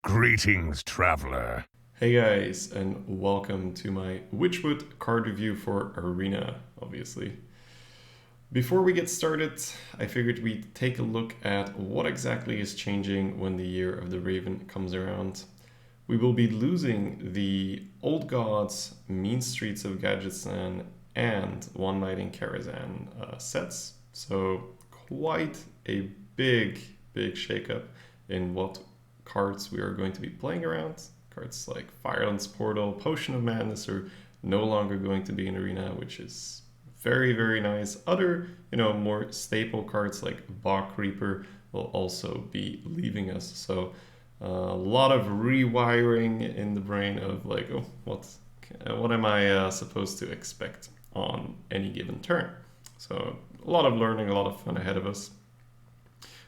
Greetings, traveler. Hey guys, and welcome to my Witchwood card review for Arena, obviously. Before we get started, I figured we'd take a look at what exactly is changing when the Year of the Raven comes around. We will be losing the Old Gods, Mean Streets of Gadgetzan, and One Night in Karazhan sets. So quite a big shakeup in what cards we are going to be playing around. Cards like Firelands Portal, Potion of Madness are no longer going to be in Arena, which is very nice. Other, more staple cards like Bog Reaper will also be leaving us. So a lot of rewiring in the brain of like, oh, what am I supposed to expect on any given turn? So a lot of learning, a lot of fun ahead of us.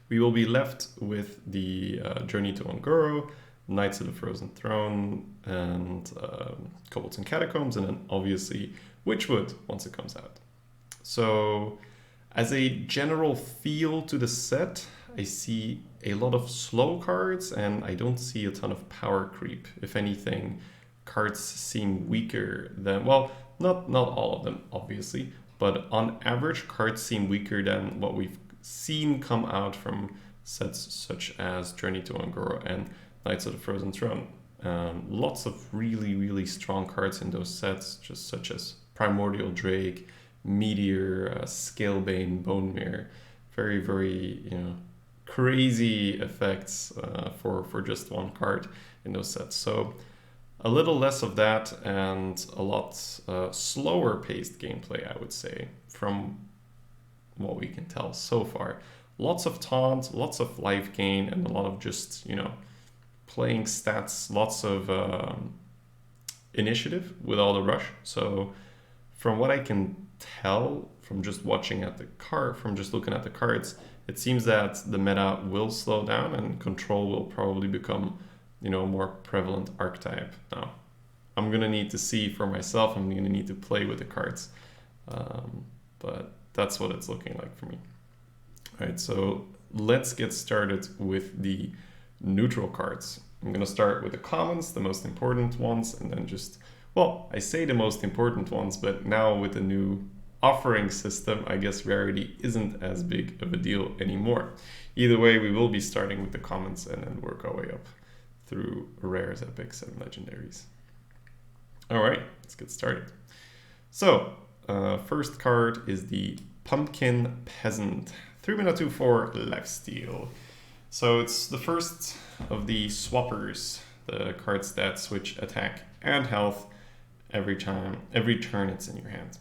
We will be left with the Journey to Ungoro, Knights of the Frozen Throne, and Kobolds and Catacombs, and then obviously Witchwood once it comes out. So as a general feel to the set, I see a lot of slow cards, and I don't see a ton of power creep. If anything, cards seem weaker than, well, not all of them, obviously, but on average, cards seem weaker than what we've seen come out from sets such as Journey to Ungoro and Knights of the Frozen Throne. Lots of really strong cards in those sets, just such as Primordial Drake, Meteor, Scalebane, Bone Mirror. Very crazy effects for just one card in those sets. So a little less of that and a lot slower paced gameplay, I would say, from what we can tell so far. Lots of taunt, lots of life gain, and a lot of just, playing stats, lots of initiative with all the rush. So from what I can tell from just watching at the card, from just looking at the cards, it seems that the meta will slow down and control will probably become, more prevalent archetype. Now, I'm gonna need to see for myself. I'm gonna need to play with the cards, but that's what it's looking like for me. All right, so let's get started with the neutral cards. I'm going to start with the commons, the most important ones, and then I say the most important ones, but now with the new offering system, I guess rarity isn't as big of a deal anymore. Either way, we will be starting with the commons and then work our way up through rares, epics, and legendaries. All right, let's get started. So, first card is the Pumpkin Peasant. 3-mana 2/4 lifesteal. So it's the first of the swappers, the cards that switch attack and health every turn it's in your hand.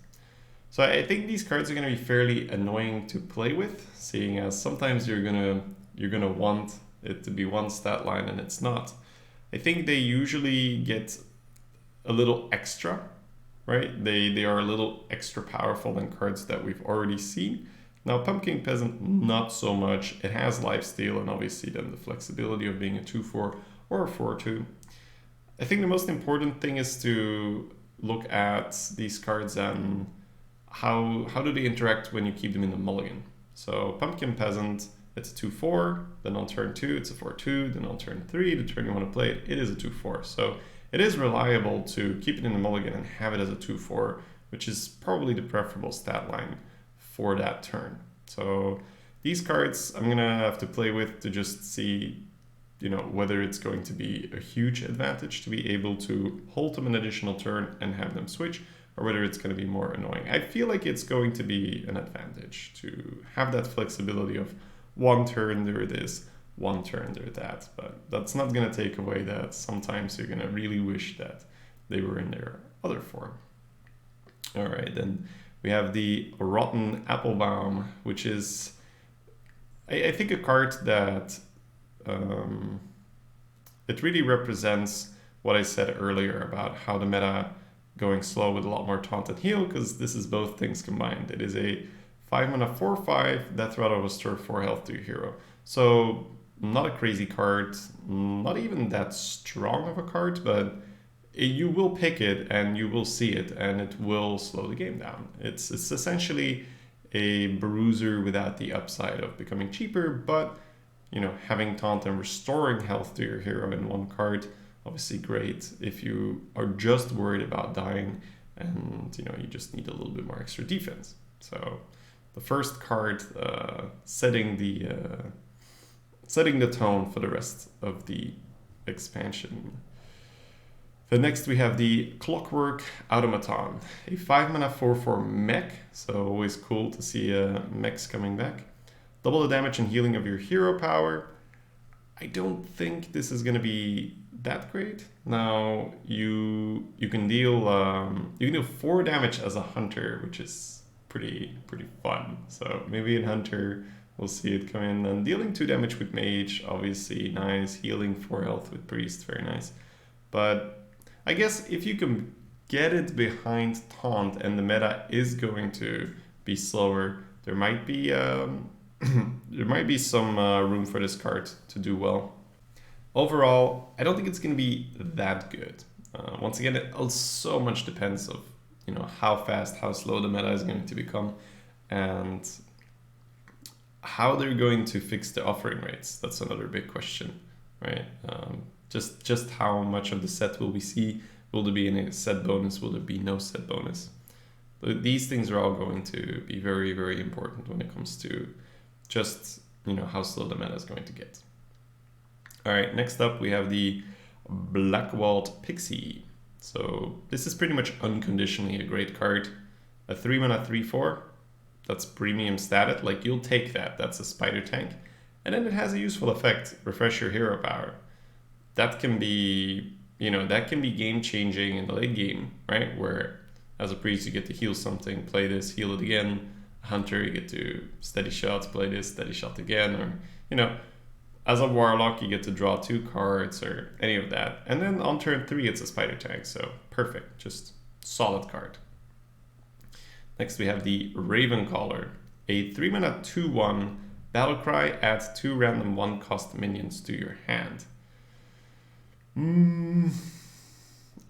So I think these cards are going to be fairly annoying to play with, seeing as sometimes you're gonna want it to be one stat line and it's not. I think they usually get a little extra, right? They are a little extra powerful than cards that we've already seen. Now, Pumpkin Peasant, not so much. It has lifesteal and obviously then the flexibility of being a 2/4 or a 4/2. I think the most important thing is to look at these cards and how do they interact when you keep them in the mulligan. So Pumpkin Peasant, it's a 2/4, then on turn 2 it's a 4/2, then on turn 3, the turn you want to play it, it is a 2/4. So it is reliable to keep it in the mulligan and have it as a 2/4, which is probably the preferable stat line for that turn. So these cards I'm gonna have to play with to just see, whether it's going to be a huge advantage to be able to hold them an additional turn and have them switch, or whether it's going to be more annoying. I feel like it's going to be an advantage to have that flexibility of one turn they're this, one turn they're that, but that's not going to take away that sometimes you're going to really wish that they were in their other form. All right, then we have the Rotten Applebaum, which is, I think, a card that it really represents what I said earlier about how the meta going slow with a lot more taunt and heal, because this is both things combined. It is a 5-mana 4/5 Death Rattle, restore 4 health to your hero. So not a crazy card, not even that strong of a card, but you will pick it and you will see it and it will slow the game down. It's essentially a bruiser without the upside of becoming cheaper, but having taunt and restoring health to your hero in one card, obviously great if you are just worried about dying and you just need a little bit more extra defense. So the first card setting the tone for the rest of the expansion. Then next we have the Clockwork Automaton, a 5-mana 4/4 mech, so always cool to see mechs coming back. Double the damage and healing of your hero power. I don't think this is going to be that great. Now you can deal 4 damage as a hunter, which is pretty fun. So maybe in hunter we'll see it come in, and dealing 2 damage with mage, obviously nice. Healing 4 health with priest, very nice. But I guess if you can get it behind taunt and the meta is going to be slower, there might be some room for this card to do well. Overall, I don't think it's going to be that good. Once again, it so much depends of how fast, how slow the meta is going to become, and how they're going to fix the offering rates. That's another big question, right? Just how much of the set will we see? Will there be any set bonus? Will there be no set bonus? But these things are all going to be very, very important when it comes to just how slow the meta is going to get. All right, next up we have the Blackwalled Pixie. So this is pretty much unconditionally a great card. A 3-mana 3/4. That's premium status. Like, you'll take that. That's a spider tank. And then it has a useful effect. Refresh your hero power. That can be, game changing in the late game, right? Where as a priest you get to heal something, play this, heal it again. A hunter, you get to steady shots, play this, steady shot again, or as a warlock you get to draw 2 cards or any of that. And then on turn 3 it's a spider tank, so perfect, just solid card. Next we have the Ravencaller, a 3-mana 2/1 Battlecry, adds 2 random 1-cost minions to your hand. In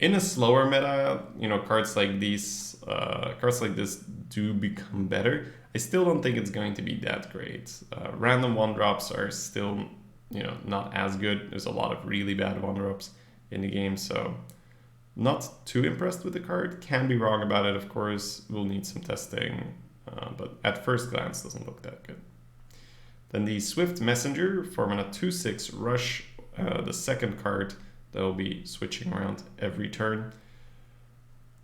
a slower meta, cards like this do become better. I still don't think it's going to be that great. Random 1-drops are still, not as good. There's a lot of really bad 1-drops in the game, so not too impressed with the card. Can be wrong about it, of course. We'll need some testing, but at first glance doesn't look that good. Then the Swift Messenger, 4-mana 2/6 rush, the second card that will be switching around every turn.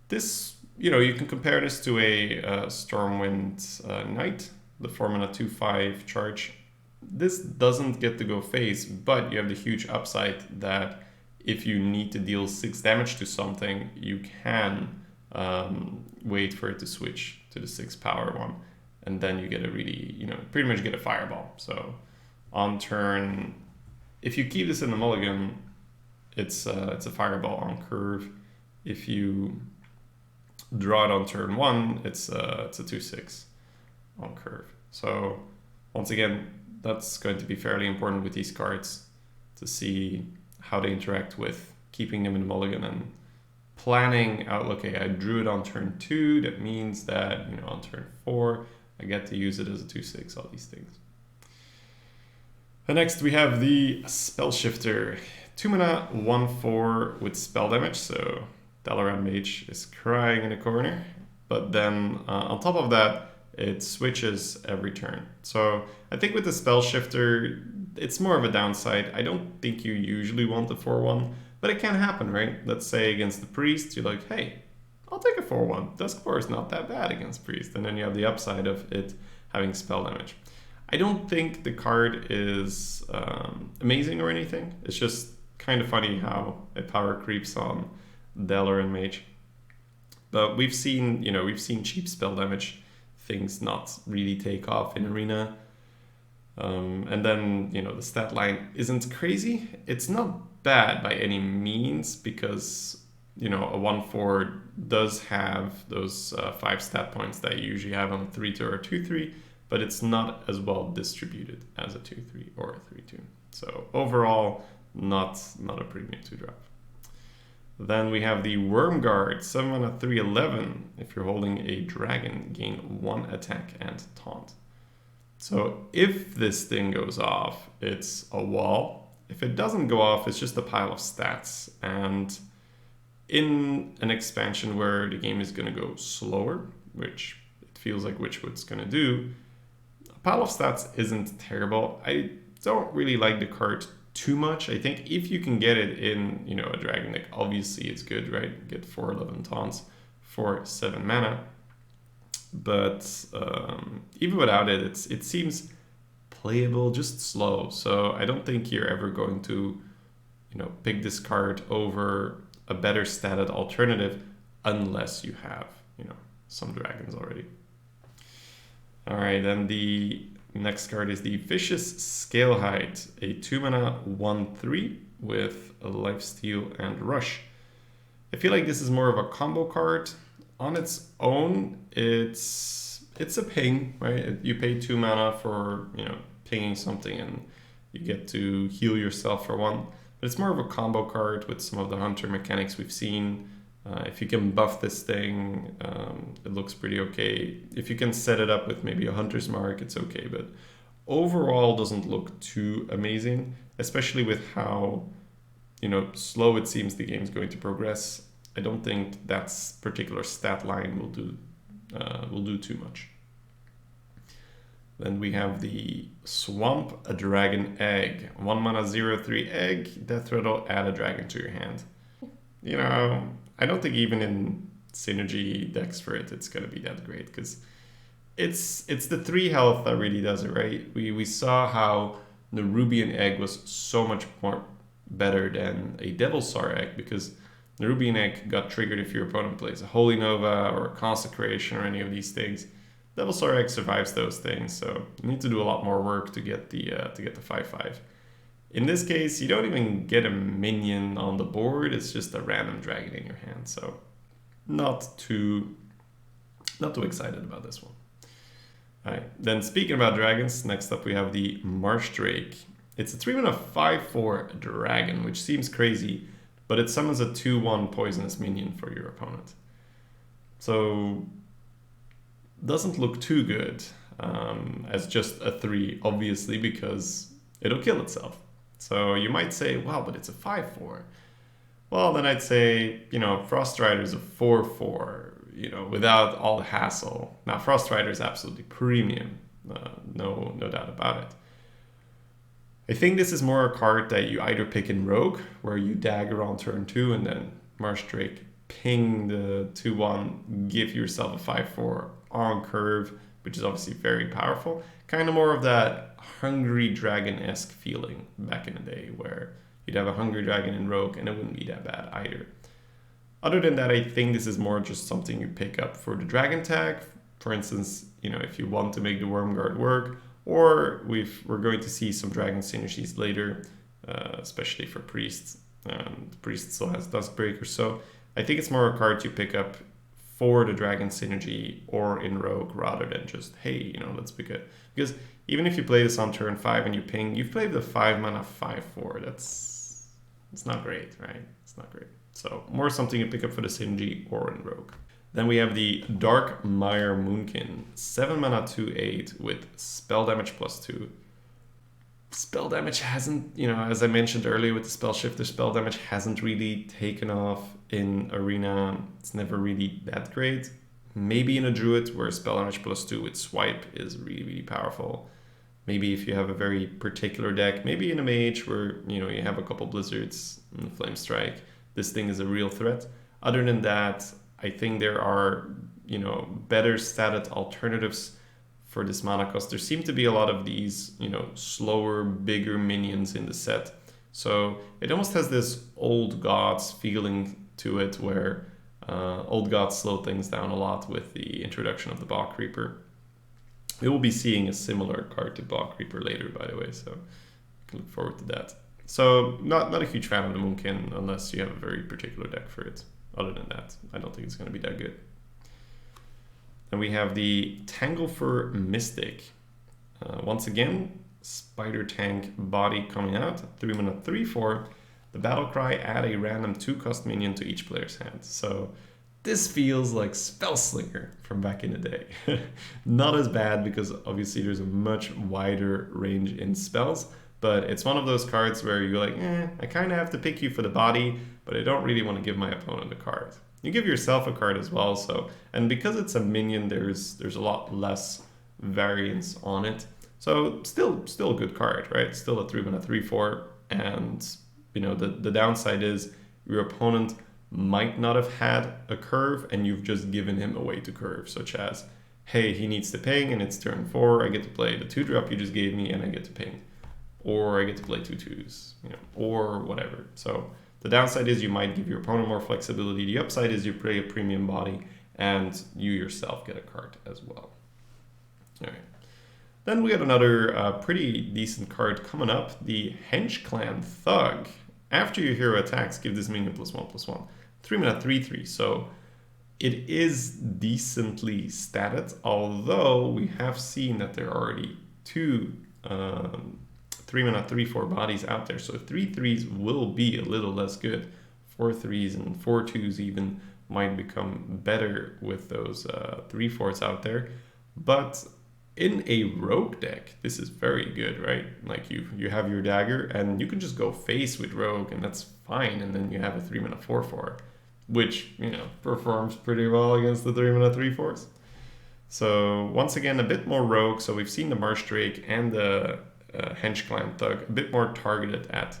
This, you can compare this to a Stormwind Knight, the 4-mana 2/5 charge. This doesn't get to go phase, but you have the huge upside that if you need to deal 6 damage to something, you can wait for it to switch to the 6 power one, and then you get a really, pretty much get a fireball. So on turn, if you keep this in the mulligan, it's a fireball on curve. If you draw it on turn 1, it's a 2/6 on curve. So once again, that's going to be fairly important with these cards to see how they interact with keeping them in the mulligan and planning out, okay, I drew it on turn 2, that means that, on turn 4, I get to use it as a 2/6, all these things. And next we have the Spellshifter, 2-mana 1/4 with spell damage, so Dalaran Mage is crying in a corner, but then on top of that, it switches every turn. So I think with the Spellshifter, it's more of a downside. I don't think you usually want the 4/1, but it can happen, right? Let's say against the Priest, you're like, hey, I'll take a 4/1. Duskfall is not that bad against Priest, and then you have the upside of it having spell damage. I don't think the card is amazing or anything. It's just kind of funny how a power creeps on Dalaran Mage. But we've seen cheap spell damage things not really take off in Arena. And then, the stat line isn't crazy. It's not bad by any means because, a 1/4 does have those 5 stat points that you usually have on a 3/2 or 2/3, but it's not as well distributed as a 2/3 or a 3/2. So overall, not a premium to drop. Then we have the Wormguard, 7-mana 3/11. If you're holding a dragon, gain 1 attack and taunt. So if this thing goes off, it's a wall. If it doesn't go off, it's just a pile of stats. And in an expansion where the game is going to go slower, which it feels like Witchwood's going to do, a pile of stats isn't terrible. I don't really like the card too much. I think if you can get it in, you know, a dragon deck, obviously it's good, right? Get 4/11 taunts for 7 mana. But even without it, it seems playable, just slow. So I don't think you're ever going to, you know, pick this card over a better statted alternative unless you have, you know, some dragons already. All right, then the next card is the Vicious Scalehide, a 2-mana 1/3 with a lifesteal and rush. I feel like this is more of a combo card. On its own, it's a ping, right? You pay 2 mana for, you know, pinging something and you get to heal yourself for 1. But it's more of a combo card with some of the hunter mechanics we've seen. If you can buff this thing, it looks pretty okay. If you can set it up with maybe a hunter's mark, it's okay. But overall, doesn't look too amazing, especially with how, you know, slow it seems the game's going to progress. I don't think that particular stat line will do too much. Then we have the Swamp a Dragon Egg. 1 mana 0/3 egg, death rattle, add a dragon to your hand. You know, I don't think even in synergy decks for it, it's going to be that great because it's the 3 health that really does it, right? We saw how the Nerubian Egg was so much more better than a Devilsaur Egg because Nerubian Egg got triggered if your opponent plays a Holy Nova or a Consecration or any of these things. Devilsaur Egg survives those things, so you need to do a lot more work to get the 5/5. In this case, you don't even get a minion on the board, it's just a random dragon in your hand, so not too excited about this one. Alright, then speaking about dragons, next up we have the Marsh Drake. It's a 3-mana 5/4 dragon, which seems crazy, but it summons a 2/1 poisonous minion for your opponent. So doesn't look too good as just a 3, obviously, because it'll kill itself. So you might say, wow, but it's a 5/4. Well, then I'd say, you know, Frost Rider is a 4/4, you know, without all the hassle. Now, Frost Rider is absolutely premium, no doubt about it. I think this is more a card that you either pick in Rogue, where you dagger on turn 2 and then Marsh Drake ping the 2/1, give yourself a 5/4 on curve, which is obviously very powerful. Kind of more of that Hungry Dragon-esque feeling back in the day where you'd have a Hungry Dragon in Rogue and it wouldn't be that bad either. Other than that, I think this is more just something you pick up for the Dragon tag. For instance, you know, if you want to make the Wormguard work, or we're going to see some Dragon synergies later, especially for Priests. Priest still has Duskbreaker, so I think it's more a card you pick up for the Dragon synergy or in Rogue rather than just, hey, you know, let's pick it. Because even if you play this on turn 5 and you ping, you've played the 5-mana 5/4. It's not great, right? It's not great. So more something you pick up for the synergy or in Rogue. Then we have the Darkmire Moonkin, 7-mana 2/8 with spell damage +2. Spell damage hasn't, you know, as I mentioned earlier with the spell shifter, spell damage hasn't really taken off in Arena. It's never really that great. Maybe in a Druid where spell damage +2 with swipe is really, really powerful. Maybe if you have a very particular deck, maybe in a Mage where, you know, you have a couple Blizzards and Flame Strike, this thing is a real threat. Other than that, I think there are, you know, better statted alternatives for this mana cost. There seem to be a lot of these, you know, slower, bigger minions in the set. So it almost has this Old Gods feeling to it where Old Gods slow things down a lot with the introduction of the Bog Creeper. We will be seeing a similar card to Bog Creeper later, by the way, so I can look forward to that. So not a huge fan of the Moonkin unless you have a very particular deck for it. Other than that, I don't think it's going to be that good. Then we have the Tangle for Mystic. Once again, Spider Tank body coming out, 3-mana 3/4. The Battlecry, add a random 2-cost minion to each player's hand. So this feels like Spellslinger from back in the day. Not as bad because obviously there's a much wider range in spells, but it's one of those cards where you're like, I kind of have to pick you for the body, but I don't really want to give my opponent a card. You give yourself a card as well, so, and because it's a minion, there's a lot less variance on it. So still a good card, right? Still a 3-mana 3/4, and you know the downside is your opponent might not have had a curve and you've just given him a way to curve, such as, hey, he needs to ping and it's turn 4, I get to play the 2-drop you just gave me and I get to ping. Or I get to play 2/2s, you know, or whatever. So the downside is you might give your opponent more flexibility. The upside is you play a premium body and you yourself get a card as well. All right. Then we got another pretty decent card coming up, the Hench Clan Thug. After your hero attacks, give this minion +1/+1. 3-mana 3/3, so it is decently statted, although we have seen that there are already 2 3-mana 3/4 bodies out there, so 3/3s will be a little less good. 4/3s and 4/2s even might become better with those 3/4s out there, but in a rogue deck, this is very good, right? Like you have your dagger and you can just go face with rogue and that's fine, and then you have a 3-mana 4/4, which, you know, performs pretty well against the 3-mana 3/4s. So once again, a bit more rogue. So we've seen the Marsh Drake and the Hench Clan Thug a bit more targeted at,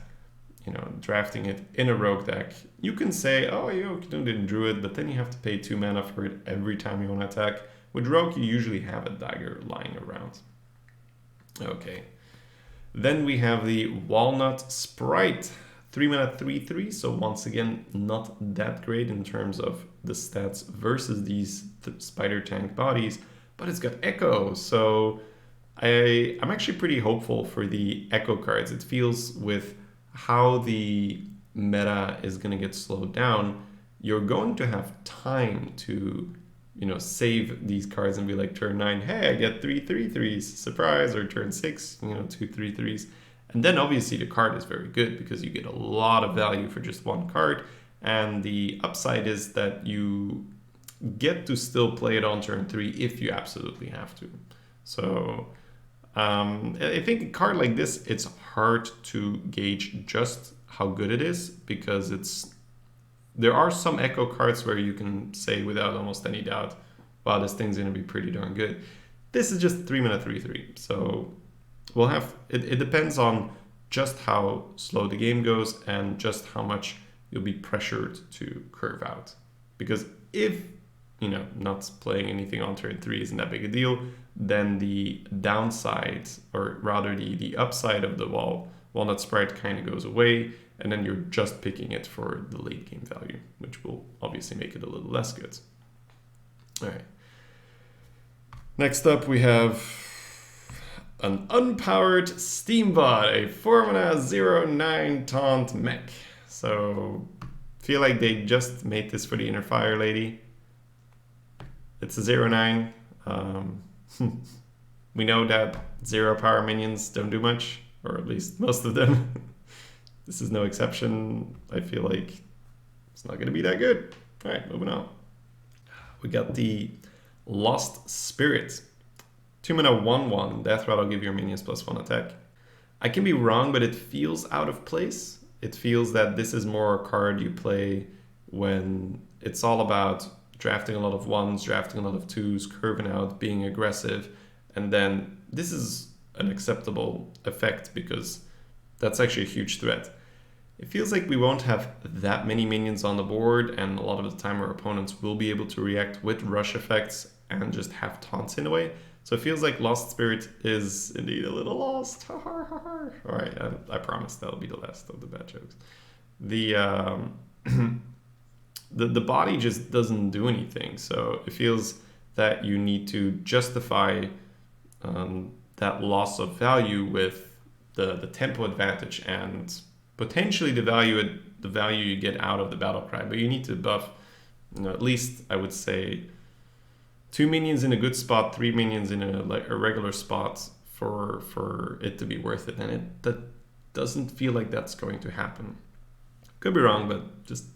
you know, drafting it in a rogue deck. You can say, oh, you can do it in Druid, but then you have to pay 2 mana for it every time you want to attack. With rogue, you usually have a dagger lying around. Okay. Then we have the Walnut Sprite. 3-mana 3/3, so once again, not that great in terms of the stats versus these spider tank bodies, but it's got Echo, so I'm actually pretty hopeful for the Echo cards. It feels with how the meta is going to get slowed down, you're going to have time to, you know, save these cards and be like, turn 9, hey, I get 3 3/3s, surprise, or turn 6, you know, 2 3/3s. And then obviously the card is very good because you get a lot of value for just one card. And the upside is that you get to still play it on turn 3 if you absolutely have to. So I think a card like this, it's hard to gauge just how good it is because there are some Echo cards where you can say without almost any doubt, wow, this thing's going to be pretty darn good. This is just 3-mana 3/3. So we'll have, it depends on just how slow the game goes and just how much you'll be pressured to curve out. Because if, you know, not playing anything on turn 3 isn't that big a deal, then the downside, or rather the upside of the Walnut Sprite kind of goes away, and then you're just picking it for the late game value, which will obviously make it a little less good. All right. Next up, we have an unpowered Steambot, a 4-mana 0/9 taunt mech. So feel like they just made this for the Inner Fire Lady. It's a 0/9. We know that 0 power minions don't do much, or at least most of them. This is no exception. I feel like it's not going to be that good. All right, moving on. We got the Lost Spirit. 2-mana 1/1. Death Rattle, give your minions +1 attack. I can be wrong, but it feels out of place. It feels that this is more a card you play when it's all about drafting a lot of 1s, drafting a lot of 2s, curving out, being aggressive. And then this is an acceptable effect because that's actually a huge threat. It feels like we won't have that many minions on the board, and a lot of the time our opponents will be able to react with rush effects and just have taunts in a way. So it feels like Lost Spirit is indeed a little lost. All right, I promise that'll be the last of the bad jokes. The body just doesn't do anything, so it feels that you need to justify that loss of value with the tempo advantage and potentially the value you get out of the Battlecry. But you need to buff, you know, at least I would say 2 minions in a good spot, 3 minions in a regular spot for it to be worth it, and that doesn't feel like that's going to happen. Could be wrong, but just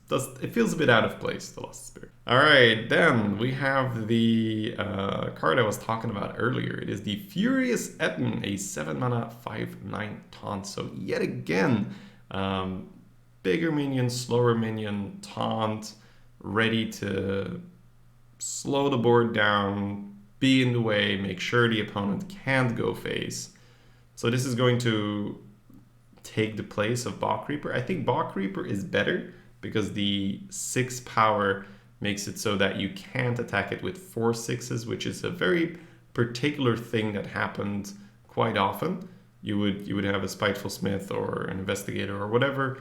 it feels a bit out of place, the Lost Spirit. All right, then we have the card I was talking about earlier. It is the Furious Etten, a 7-mana 5/9 taunt. So yet again, bigger minion, slower minion, taunt, ready to slow the board down, be in the way, make sure the opponent can't go face. So this is going to take the place of Bog Reaper. I think Bog Reaper is better because the 6 power makes it so that you can't attack it with 4 6s, which is a very particular thing that happened quite often. You would have a Spiteful Smith or an Investigator or whatever,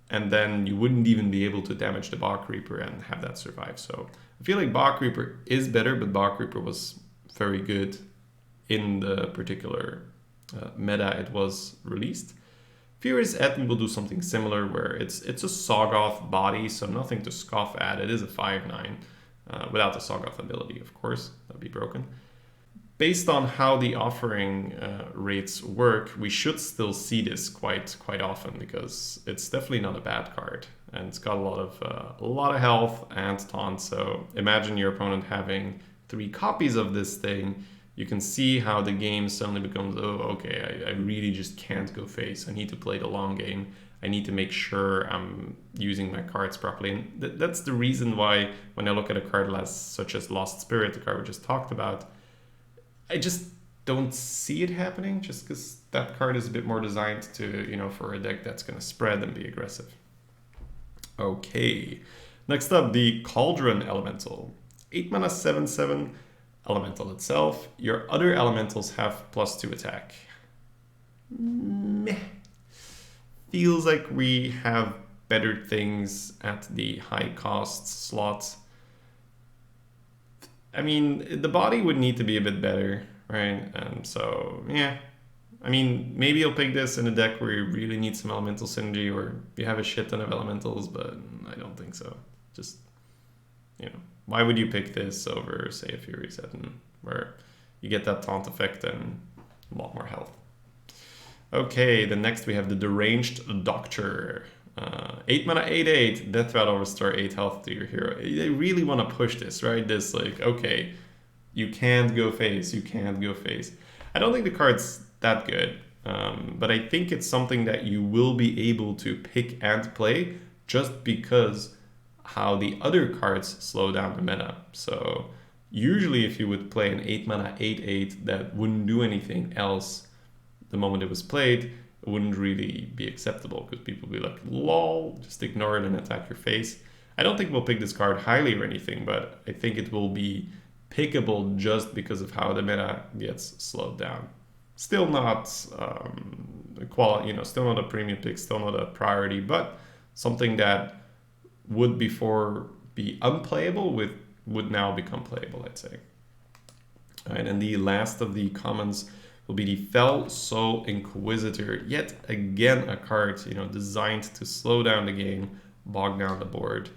and then you wouldn't even be able to damage the Bog Reaper and have that survive. So I feel like Bog Reaper is better, but Bog Reaper was very good in the particular meta it was released. Furious Etten will do something similar where it's a Soggoth body, so nothing to scoff at. It is a 5/9 without the Soggoth ability, of course. That'd be broken. Based on how the offering rates work, we should still see this quite often because it's definitely not a bad card, and it's got a lot of health and taunt. So imagine your opponent having 3 copies of this thing. You can see how the game suddenly becomes, oh, okay, I really just can't go face. I need to play the long game. I need to make sure I'm using my cards properly. And that's the reason why when I look at a card such as Lost Spirit, the card we just talked about, I just don't see it happening just because that card is a bit more designed to, for a deck that's going to spread and be aggressive. Okay, next up, the Cauldron Elemental. 8 mana 7/7. Elemental itself. Your other elementals have +2 attack. Meh. Feels like we have better things at the high cost slot. I mean, the body would need to be a bit better, right? So, yeah. I mean, maybe you'll pick this in a deck where you really need some elemental synergy or you have a shit ton of elementals, but I don't think so. Just, why would you pick this over, say, a Furious Etten, where you get that taunt effect and a lot more health? Okay, then next we have the Deranged Doctor. 8 mana 8/8, Death Rattle, restore 8 health to your hero. They really want to push this, right? This, okay, you can't go face, you can't go face. I don't think the card's that good, but I think it's something that you will be able to pick and play just because how the other cards slow down the meta. So usually if you would play an 8 mana 8/8 that wouldn't do anything else the moment it was played, it wouldn't really be acceptable because people would be like, lol, just ignore it and attack your face. I don't think we'll pick this card highly or anything, but I think it will be pickable just because of how the meta gets slowed down. Still not still not a premium pick, still not a priority, but something that would before be unplayable would now become playable, I'd say. All right, and the last of the commons will be the Fell Soul Inquisitor. Yet again, a card designed to slow down the game, bog down the board.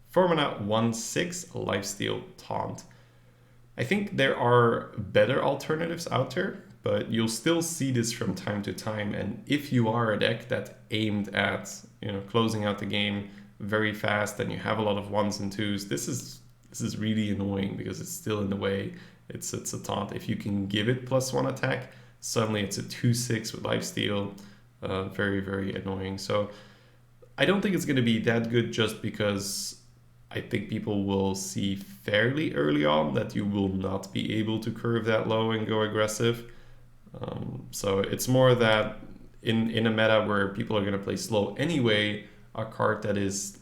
4 mana 1/6, a lifesteal taunt. I think there are better alternatives out there, but you'll still see this from time to time. And if you are a deck that aimed at closing out the game very fast and you have a lot of 1s and 2s, this is really annoying because it's still in the way. It's a taunt. If you can give it +1 attack, suddenly it's a 2/6 with lifesteal. Very, very annoying. So I don't think it's going to be that good just because I think people will see fairly early on that you will not be able to curve that low and go aggressive. So it's more that in a meta where people are going to play slow anyway, a card that is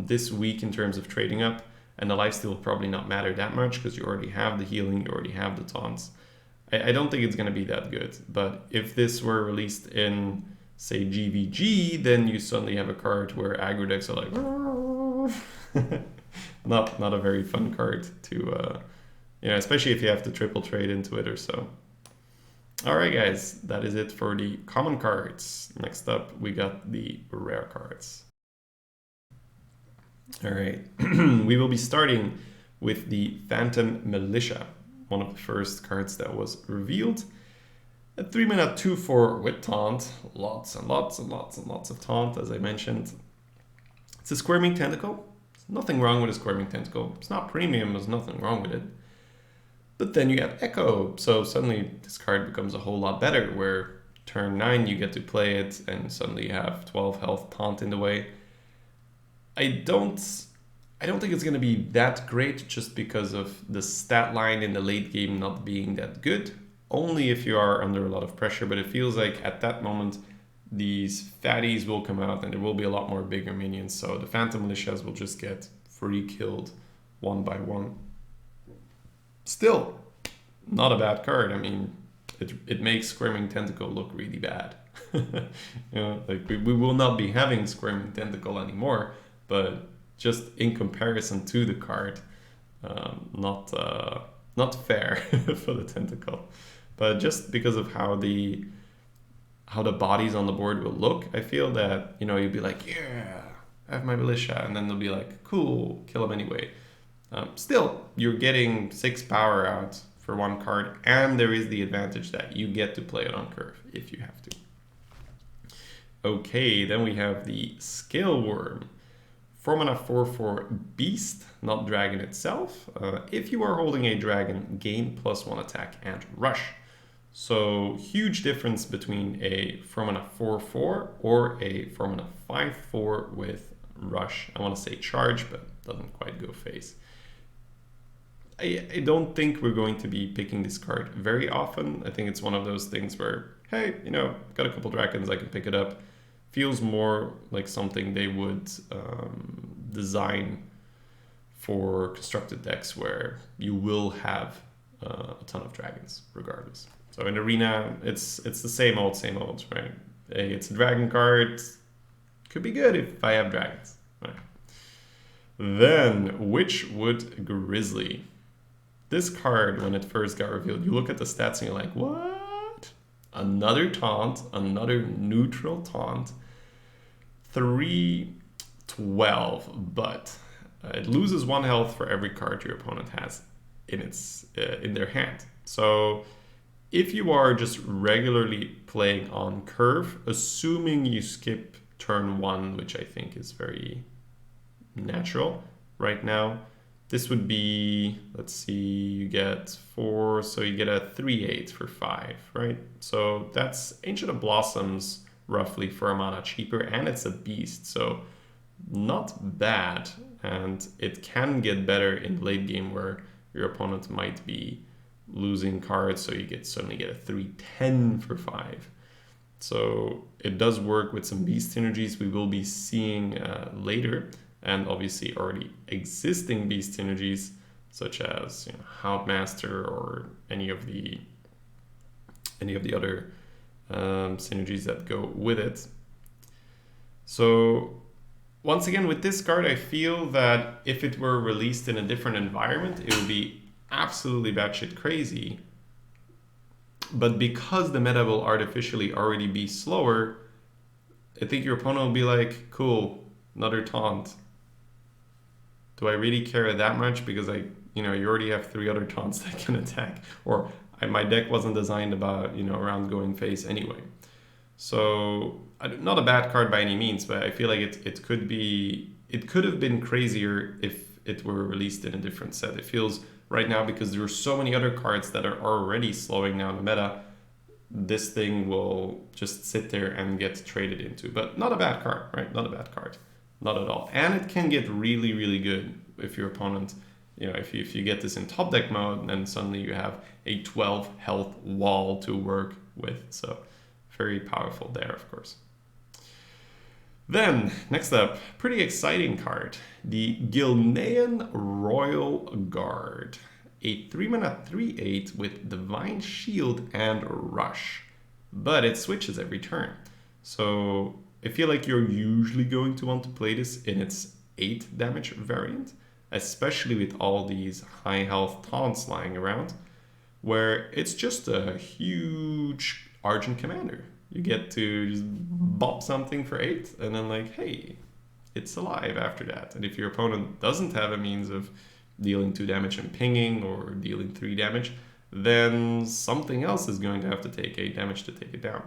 this weak in terms of trading up, and the lifesteal will probably not matter that much because you already have the healing, you already have the taunts. I don't think it's going to be that good, but if this were released in, say, GVG, then you suddenly have a card where aggro decks are like, not a very fun card to, especially if you have to triple trade into it or so. All right, guys, that is it for the common cards. Next up, we got the rare cards. All right, we will be starting with the Phantom Militia, one of the first cards that was revealed. A 3 mana 2/4 with taunt, lots and lots and lots and lots of taunt, as I mentioned. a Squirming Tentacle. There's nothing wrong with a Squirming Tentacle. It's not premium, there's nothing wrong with it. But then you have Echo, so suddenly this card becomes a whole lot better, where turn 9 you get to play it, and suddenly you have 12 health taunt in the way. I don't think it's going to be that great just because of the stat line in the late game not being that good, only if you are under a lot of pressure, but it feels like at that moment these fatties will come out and there will be a lot more bigger minions, so the Phantom Militias will just get free killed one by one. Still, not a bad card. I mean, it makes Squirming Tentacle look really bad. Like we will not be having Squirming Tentacle anymore, but just in comparison to the card, not fair for the Tentacle. But just because of how the bodies on the board will look, I feel that, you'll be like, yeah, I have my Militia, and then they'll be like, cool, kill them anyway. Still, you're getting 6 power out for one card, and there is the advantage that you get to play it on curve if you have to. Okay, then we have the Scaleworm. 4-mana 4/4 Beast, not dragon itself. If you are holding a dragon, gain +1 attack and rush. So huge difference between a 4-mana 4/4 or a 4-mana 5/4 with rush. I want to say charge, but doesn't quite go face. I don't think we're going to be picking this card very often. I think it's one of those things where, hey, got a couple dragons, I can pick it up. Feels more like something they would design for constructed decks where you will have a ton of dragons regardless. So in Arena, it's the same old, right? Hey, it's a dragon card. Could be good if I have dragons. Right. Then Witchwood Grizzly. This card, when it first got revealed, you look at the stats and you're like, what? Another taunt, another neutral taunt. 3/12, but it loses 1 health for every card your opponent has in their hand. So if you are just regularly playing on curve, assuming you skip turn 1, which I think is very natural right now, this would be, let's see, you get 4, so you get a 3/8 for 5, right? So that's Ancient of Blossoms, roughly for a mana cheaper, and it's a beast, so not bad. And it can get better in late game where your opponent might be losing cards, so you suddenly get a 3/10 for 5. So it does work with some beast synergies we will be seeing later, and obviously already existing beast synergies such as Houndmaster or any of the other synergies that go with it. So once again, with this card, I feel that if it were released in a different environment, it would be absolutely batshit crazy. But because the meta will artificially already be slower, I think your opponent will be like, cool, another taunt. Do I really care that much? Because you already have 3 other taunts that can attack, or my deck wasn't designed around going face anyway. So not a bad card by any means, but I feel like it could have been crazier if it were released in a different set. It feels right now, because there are so many other cards that are already slowing down the meta, this thing will just sit there and get traded into. But not a bad card, right? Not a bad card. Not at all. And it can get really, really good if your opponent, if you get this in top deck mode, then suddenly you have a 12 health wall to work with. So very powerful there, of course. Then, next up, pretty exciting card. The Gilnean Royal Guard. A 3-mana 3/8 with Divine Shield and Rush. But it switches every turn. So I feel like you're usually going to want to play this in its 8 damage variant, especially with all these high health taunts lying around, where it's just a huge Argent Commander. You get to just bop something for 8, and then like, hey, it's alive after that. And if your opponent doesn't have a means of dealing 2 damage and pinging, or dealing 3 damage, then something else is going to have to take 8 damage to take it down.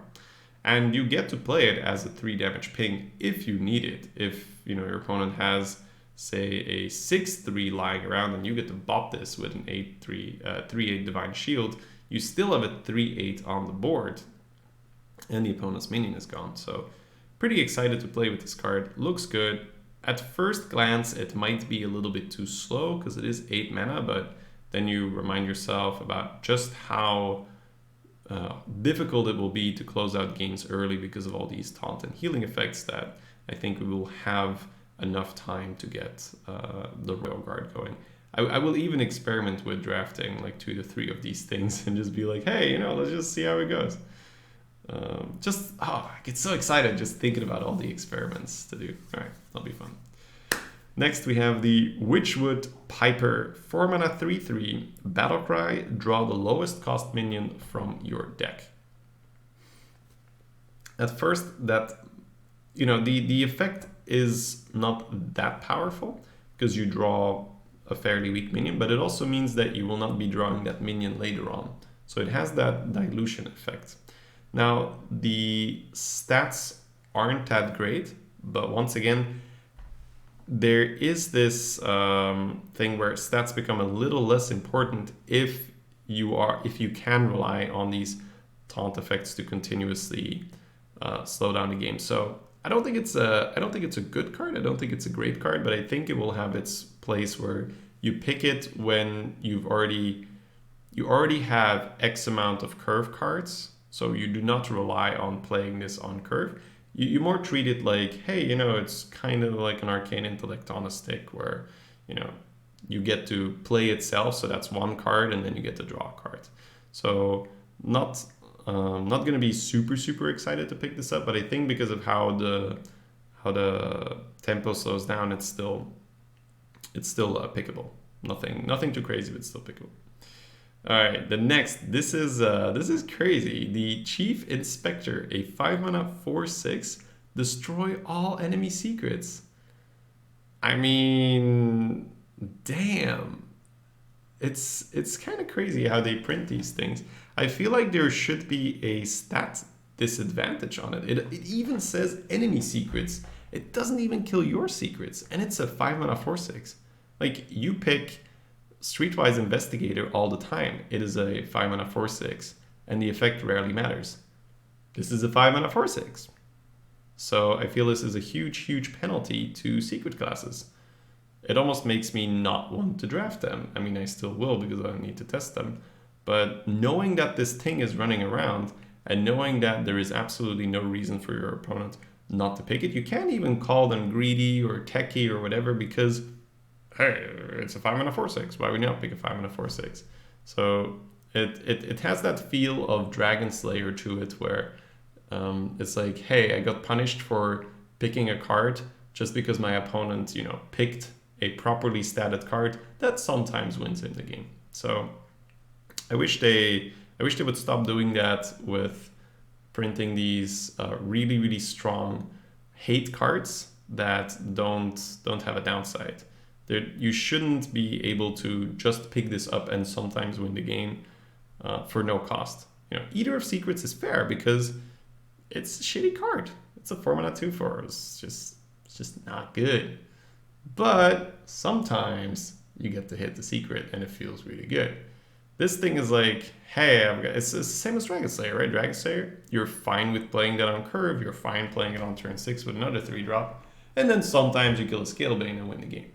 And you get to play it as a 3 damage ping if you need it. If your opponent has, say, a 6/3 lying around and you get to bop this with an 3/8 Divine Shield, you still have a 3/8 on the board and the opponent's minion is gone. So pretty excited to play with this card. Looks good. At first glance, it might be a little bit too slow because it is 8 mana, but then you remind yourself about just how difficult it will be to close out games early because of all these taunt and healing effects that I think we will have enough time to get the Royal Guard going. I will even experiment with drafting like 2 to 3 of these things and just be like, hey, let's just see how it goes. I get so excited just thinking about all the experiments to do. All right, that'll be fun. Next, we have the Witchwood Piper, 4 mana 3/3, Battlecry, draw the lowest cost minion from your deck. At first, that the effect is not that powerful because you draw a fairly weak minion, but it also means that you will not be drawing that minion later on. So it has that dilution effect. Now, the stats aren't that great, but once again, there is this thing where stats become a little less important if you can rely on these taunt effects to continuously slow down the game. So I don't think it's a good card. I don't think it's a great card, but I think it will have its place where you pick it when you already have X amount of curve cards. So you do not rely on playing this on curve. You more treat it like, hey, it's kind of like an Arcane Intellect on a stick where, you get to play itself. So that's one card and then you get to draw a card. So not going to be super, super excited to pick this up. But I think because of how the tempo slows down, it's still pickable. Nothing too crazy, but still pickable. All right, the next, this is crazy. The Chief Inspector, a 5 mana 4/6, destroy all enemy secrets. I mean, damn. It's kind of crazy how they print these things. I feel like there should be a stat disadvantage on it. It even says enemy secrets. It doesn't even kill your secrets, and it's a 5 mana 4/6. Like, you pick Streetwise Investigator all the time. It is a 5 mana 4/6, and the effect rarely matters. This is a 5 mana 4/6. So I feel this is a huge, huge penalty to secret classes. It almost makes me not want to draft them. I mean, I still will because I need to test them. But knowing that this thing is running around and knowing that there is absolutely no reason for your opponent not to pick it, you can't even call them greedy or techie or whatever because, hey, it's a 5 mana 4/6. Why would you not pick a 5 mana 4/6? So it has that feel of Dragon Slayer to it where it's like, hey, I got punished for picking a card just because my opponent, picked a properly statted card that sometimes wins in the game. So I wish they would stop doing that with printing these really, really strong hate cards that don't have a downside. You shouldn't be able to just pick this up and sometimes win the game for no cost. Eater of Secrets is fair because it's a shitty card. It's a 4 mana 2/4. It's just not good. But sometimes you get to hit the secret and it feels really good. This thing is like, hey, it's the same as Dragon Slayer, right? Dragon Slayer, you're fine with playing that on curve. You're fine playing it on turn 6 with another 3-drop. And then sometimes you kill a Scalebane and win the game.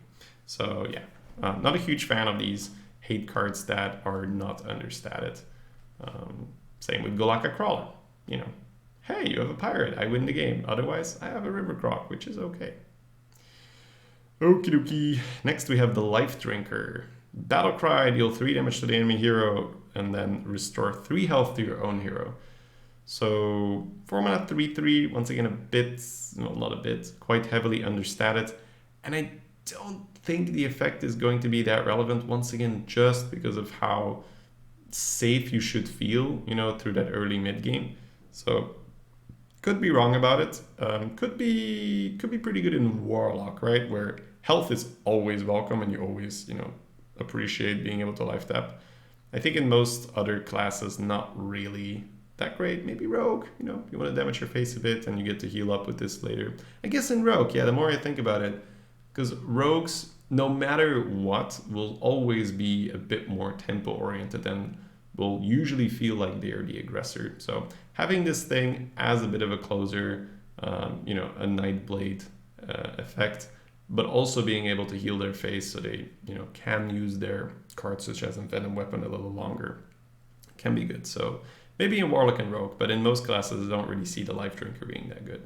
So yeah, not a huge fan of these hate cards that are not understated. Same with Golakka Crawler. Hey, you have a pirate, I win the game. Otherwise, I have a River Croc, which is okay. Okie dokie. Next we have the Life Drinker. Battlecry, deal 3 damage to the enemy hero, and then restore 3 health to your own hero. So 4 mana 3/3, once again quite heavily understated. And I don't think the effect is going to be that relevant, once again, just because of how safe you should feel, through that early mid game. So could be wrong about it. Could be pretty good in Warlock, right? Where health is always welcome and you always, appreciate being able to life tap. I think in most other classes, not really that great. Maybe Rogue, you know, you want to damage your face a bit and you get to heal up with this later. I guess in Rogue, yeah, the more I think about it, because Rogues, no matter what, will always be a bit more tempo oriented and will usually feel like they're the aggressor. So having this thing as a bit of a closer, you know, a Nightblade effect, but also being able to heal their face so they, you know, can use their cards such as Envenom Weapon a little longer, can be good. So maybe in Warlock and Rogue, but in most classes I don't really see the Life Drinker being that good.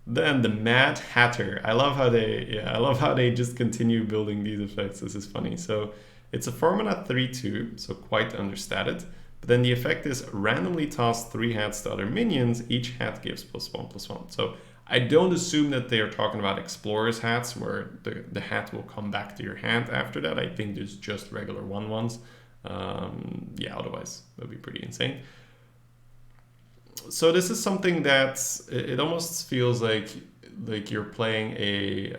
Then the Mad Hatter. I love how they just continue building these effects. This is funny. So it's a 4-mana 3/2, so quite understated. But then the effect is randomly toss 3 hats to other minions. Each hat gives +1/+1. So I don't assume that they are talking about Explorer's hats, where the hat will come back to your hand after that. I think there's just regular 1/1s. Yeah, otherwise that would be pretty insane. So this is something that it almost feels like you're playing a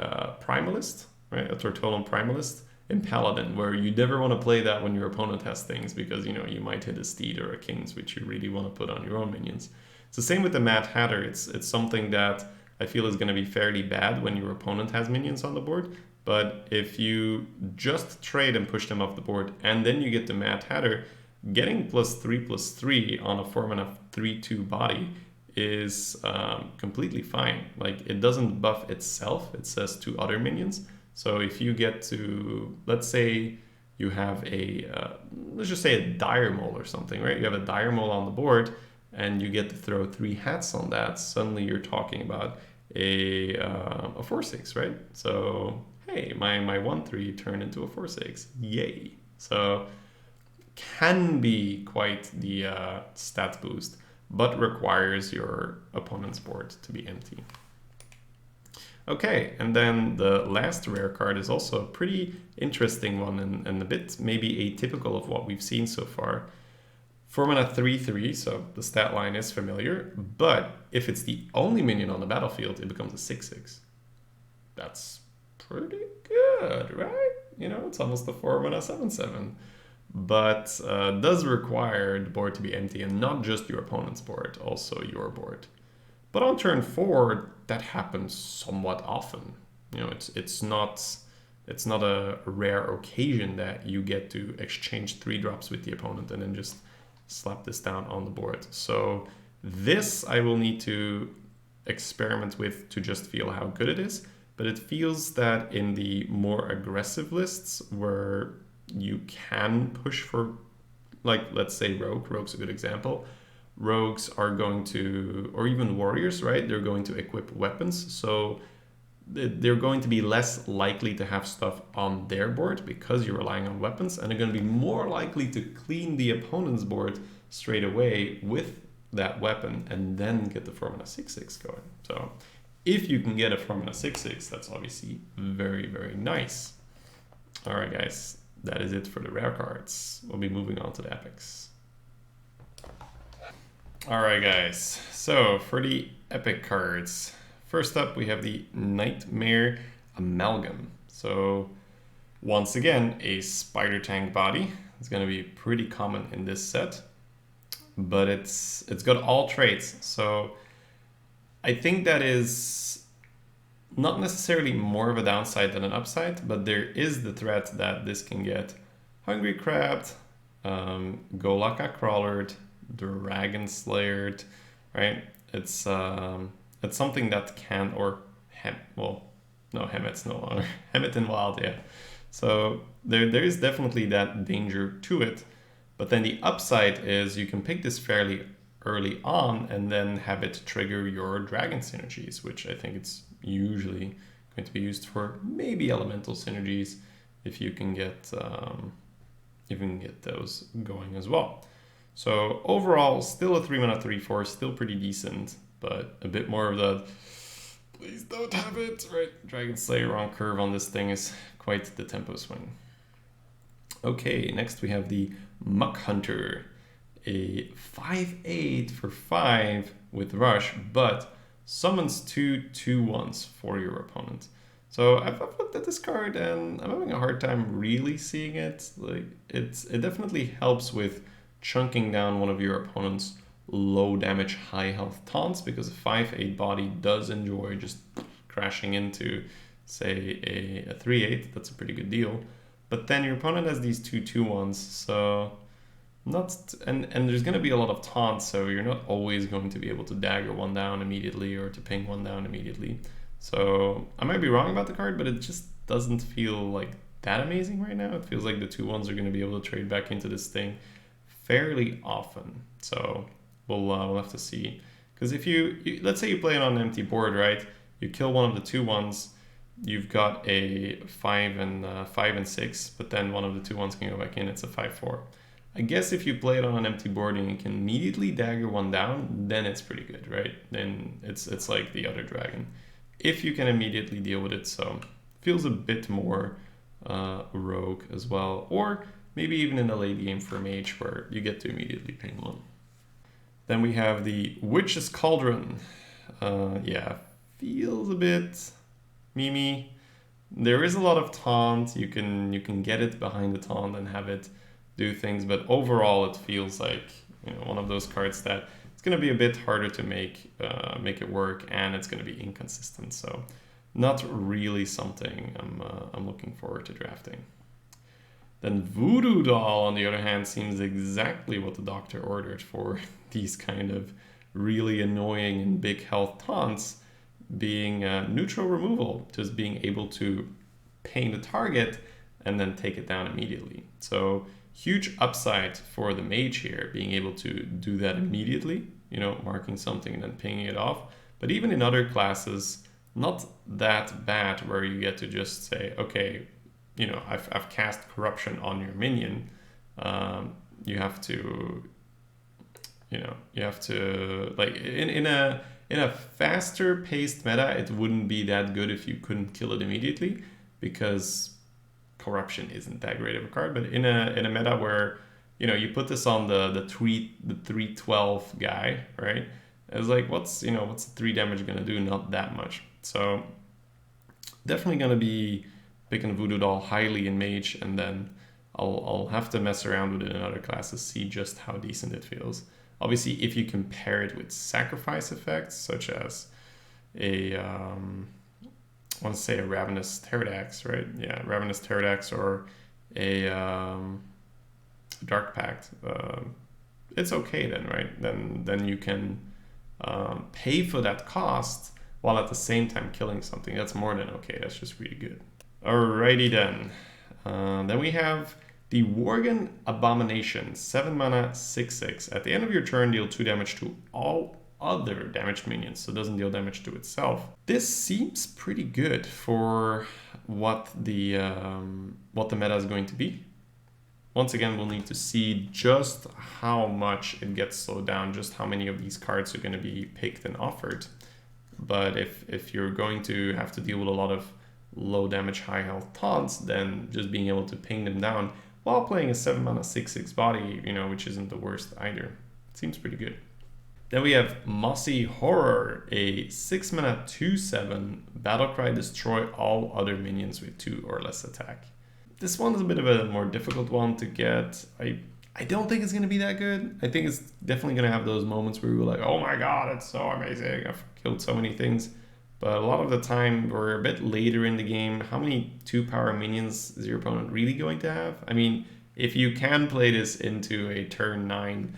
Primalist, right? A Tortolan Primalist in Paladin, where you never want to play that when your opponent has things, because, you know, you might hit a Steed or a King's, which you really want to put on your own minions. It's the same with the Mad Hatter. It's something that I feel is going to be fairly bad when your opponent has minions on the board. But if you just trade and push them off the board, and then you get the Mad Hatter, getting +3/+3 on a 4-mana 3/2 body is completely fine. Like, it doesn't buff itself, it says to other minions. So if you get to, let's say you have a, let's just say a Dire Mole or something, right? You have a Dire Mole on the board and you get to throw 3 hats on that. Suddenly you're talking about a 4/6, right? So, hey, my 1/3 turned into a 4/6. Yay. So can be quite the stat boost, but requires your opponent's board to be empty. Okay, and then the last rare card is also a pretty interesting one and a bit maybe atypical of what we've seen so far. 4-mana 3/3, so the stat line is familiar, but if it's the only minion on the battlefield, it becomes a 6/6. That's pretty good, right? You know, it's almost a 4-mana 7/7. But does require the board to be empty, and not just your opponent's board, also your board. But on turn 4, that happens somewhat often. You know, it's not a rare occasion that you get to exchange 3 drops with the opponent and then just slap this down on the board. So this I will need to experiment with to just feel how good it is. But it feels that in the more aggressive lists where you can push for, like, let's say Rogue. Rogue's a good example. Rogues are going to, or even Warriors, right? They're going to equip weapons. So they're going to be less likely to have stuff on their board because you're relying on weapons. And they're going to be more likely to clean the opponent's board straight away with that weapon and then get the 4-mana 6/6 going. So if you can get a 4-mana 6/6, that's obviously very, very nice. All right, guys. That is it for the rare cards. We'll be moving on to the epics. Alright guys, so for the epic cards, first up we have the Nightmare Amalgam. So once again, a spider tank body. It's going to be pretty common in this set, but it's got all traits. So I think that is not necessarily more of a downside than an upside, but there is the threat that this can get Hungry Crabbed, Golakka Crawlered, Dragon Slayered, right? It's something that can, or Hemmet's no longer. Hemmet in Wild, yeah. So there is definitely that danger to it, but then the upside is you can pick this fairly early on and then have it trigger your dragon synergies, which I think it's usually going to be used for maybe elemental synergies if you can get those going as well. So overall, still a 3-mana 3/4, still pretty decent, but a bit more of the please don't have it, right? Dragon Slayer on curve on this thing is quite the tempo swing. Okay, next we have the Muck Hunter, a 5/8 for 5 with Rush, but summons 2 2/1s for your opponent. So I've looked at this card and I'm having a hard time really seeing it. Like it definitely helps with chunking down one of your opponent's low damage, high health taunts, because a 5/8 body does enjoy just crashing into, say, a 3/8. That's a pretty good deal. But then your opponent has these 2/2/1s, so and there's going to be a lot of taunts, so you're not always going to be able to dagger one down immediately or to ping one down immediately. So I might be wrong about the card, but it just doesn't feel like that amazing right now. It feels like the 2/1s are going to be able to trade back into this thing fairly often. So we'll have to see. Because if you let's say you play it on an empty board, right? You kill one of the 2/1s, you've got a 5 and 6, but then one of the 2/1s can go back in. It's a 5/4. I guess if you play it on an empty board and you can immediately dagger one down, then it's pretty good, right? Then it's like the other dragon. If you can immediately deal with it, so feels a bit more rogue as well. Or maybe even in a late game for mage where you get to immediately ping one. Then we have the Witch's Cauldron. Yeah, feels a bit memey. There is a lot of taunt. You can get it behind the taunt and have it do things, but overall it feels like, you know, one of those cards that it's going to be a bit harder to make it work, and it's going to be inconsistent. So not really something I'm looking forward to drafting. Then BooDoo Doll, on the other hand, seems exactly what the doctor ordered for these kind of really annoying and big health taunts, being neutral removal, just being able to ping the target and then take it down immediately. So huge upside for the mage here, being able to do that immediately, you know, marking something and then pinging it off. But even in other classes, not that bad, where you get to just say, okay, you know, I've cast corruption on your minion. You have to, like in a faster paced meta, it wouldn't be that good if you couldn't kill it immediately, because corruption isn't that great of a card. But in a meta where, you know, you put this on the 3/12 guy, right? It's like, what's the 3 damage gonna do? Not that much. So definitely gonna be picking BooDoo Doll highly in mage, and then I'll have to mess around with it in other classes, see just how decent it feels. Obviously, if you compare it with sacrifice effects, such as I want to say a Ravenous Pterodax, right? Yeah, Ravenous Pterodax, or a Dark Pact. It's okay then, right? Then you can pay for that cost while at the same time killing something. That's more than okay. That's just really good. Alrighty then. Then we have the Worgen Abomination, 7 mana, 6/6. At the end of your turn, deal 2 damage to all other damaged minions, so it doesn't deal damage to itself. This seems pretty good for what the meta is going to be. Once again, we'll need to see just how much it gets slowed down, just how many of these cards are going to be picked and offered. But if you're going to have to deal with a lot of low damage, high health taunts, then just being able to ping them down while playing a 7 mana 6/6 body, you know, which isn't the worst either. It seems pretty good. Then we have Mossy Horror, a 6 mana 2/7 Battlecry, destroy all other minions with 2 or less attack. This one is a bit of a more difficult one to get. I don't think it's going to be that good. I think it's definitely going to have those moments where we're like, oh my god, it's so amazing, I've killed so many things. But a lot of the time, we're a bit later in the game. How many 2-power minions is your opponent really going to have? I mean, if you can play this into a turn 9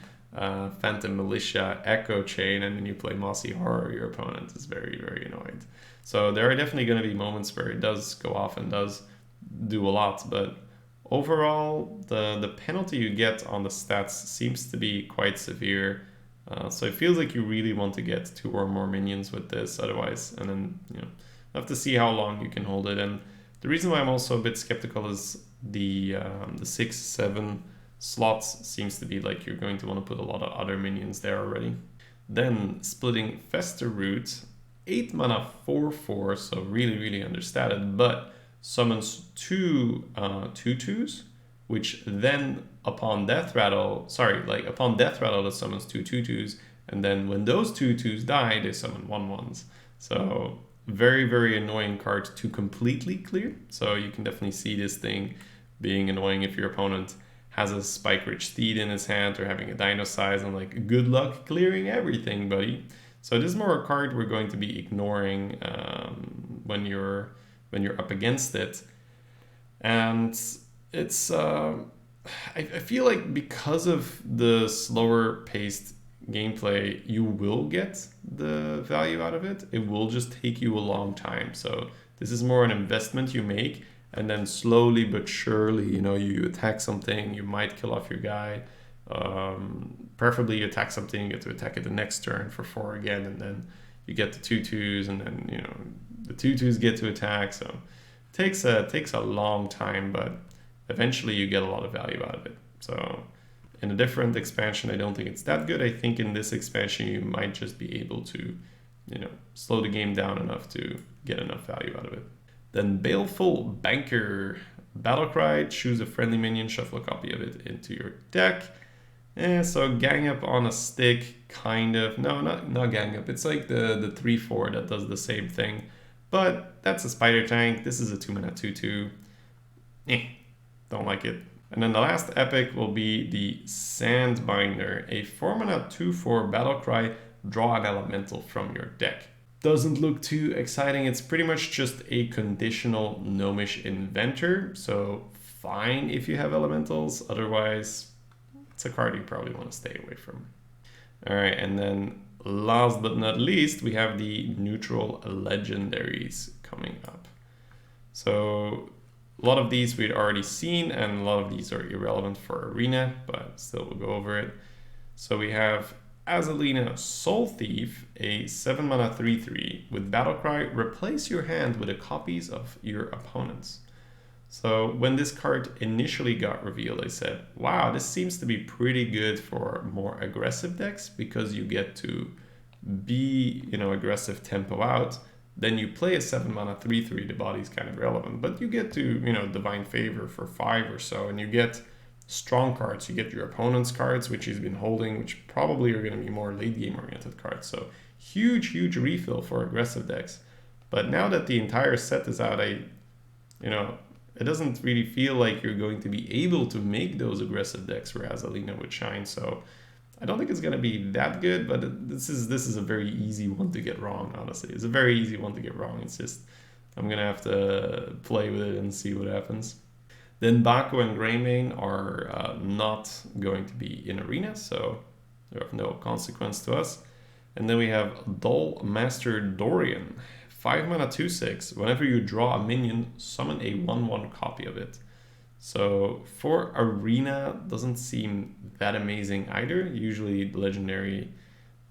Phantom Militia Echo Chain, and then you play Mossy Horror, your opponent is very, very annoyed. So there are definitely going to be moments where it does go off and does do a lot, but overall, the penalty you get on the stats seems to be quite severe. So it feels like you really want to get 2 or more minions with this, otherwise, and then, you know, have to see how long you can hold it. And the reason why I'm also a bit skeptical is the 6/7 slots seems to be like you're going to want to put a lot of other minions there already. Then splitting Fester Root, 8 mana 4/4, so really, really understated, but summons 2 2/2s, which then upon death rattle, it summons 2 2/2s, and then when those 2/2s die, they summon 1/1s. So very, very annoying card to completely clear. So you can definitely see this thing being annoying if your opponent has a Spike-Rich Steed in his hand or having a Dino Size and like good luck clearing everything, buddy. So this is more a card we're going to be ignoring when you're up against it. And it's I feel like because of the slower paced gameplay, you will get the value out of it. It will just take you a long time. So this is more an investment you make, and then slowly but surely, you know, you attack something, you might kill off your guy. Preferably you attack something, you get to attack it the next turn for 4 again, and then you get the 2/2s, and then, you know, the 2/2s get to attack. So it takes a long time, but eventually you get a lot of value out of it. So in a different expansion, I don't think it's that good. I think in this expansion, you might just be able to, you know, slow the game down enough to get enough value out of it. Then Baleful Banker. Battlecry, choose a friendly minion, shuffle a copy of it into your deck. So gang up on a stick, kind of. No, not gang up. It's like the 3/4 that does the same thing. But that's a spider tank. This is a 2-mana 2/2. Don't like it. And then the last epic will be the Sandbinder, a 4-mana 2/4 Battlecry, draw an elemental from your deck. Doesn't look too exciting. It's pretty much just a conditional gnomish inventor, so fine if you have elementals. Otherwise, it's a card you probably want to stay away from. All right, and then last but not least, we have the neutral legendaries coming up. So a lot of these we'd already seen, and a lot of these are irrelevant for Arena, but still we'll go over it. So we have Zelena, Soul Thief, a 7-mana 3/3 with Battlecry. Replace your hand with the copies of your opponents. So when this card initially got revealed, I said, wow, this seems to be pretty good for more aggressive decks because you get to be, you know, aggressive tempo out. Then you play a 7-mana 3/3, the body's kind of relevant, but you get to, you know, Divine Favor for 5 or so, and you get strong cards. You get your opponent's cards, which he's been holding, which probably are going to be more late game oriented cards. So huge refill for aggressive decks. But now that the entire set is out, it doesn't really feel like you're going to be able to make those aggressive decks where Zelena would shine. So I don't think it's going to be that good, but this is a very easy one to get wrong, honestly. It's a very easy one to get wrong. It's just, I'm going to have to play with it and see what happens. Then Baku and Greymane are not going to be in Arena, so they're of no consequence to us. And then we have Doll Master Dorian, 5-mana 2/6. Whenever you draw a minion, summon a 1/1 copy of it. So for Arena, doesn't seem that amazing either. Usually the legendary,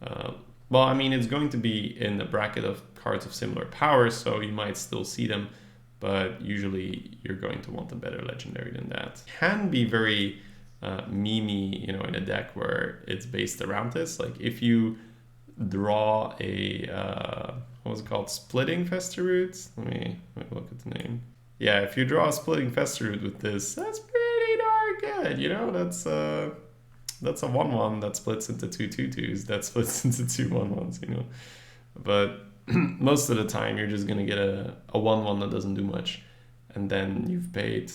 it's going to be in the bracket of cards of similar power, so you might still see them. But usually you're going to want a better legendary than that. Can be very memey, in a deck where it's based around this. Like if you draw a, what was it called? Splitting Festeroot? Let me look at the name. Yeah, if you draw a Splitting Festeroot with this, that's pretty darn good. That's a 1/1 that splits into 2 2/2s, that splits into 2 1/1s, But most of the time you're just going to get a 1/1 that doesn't do much, and then you've paid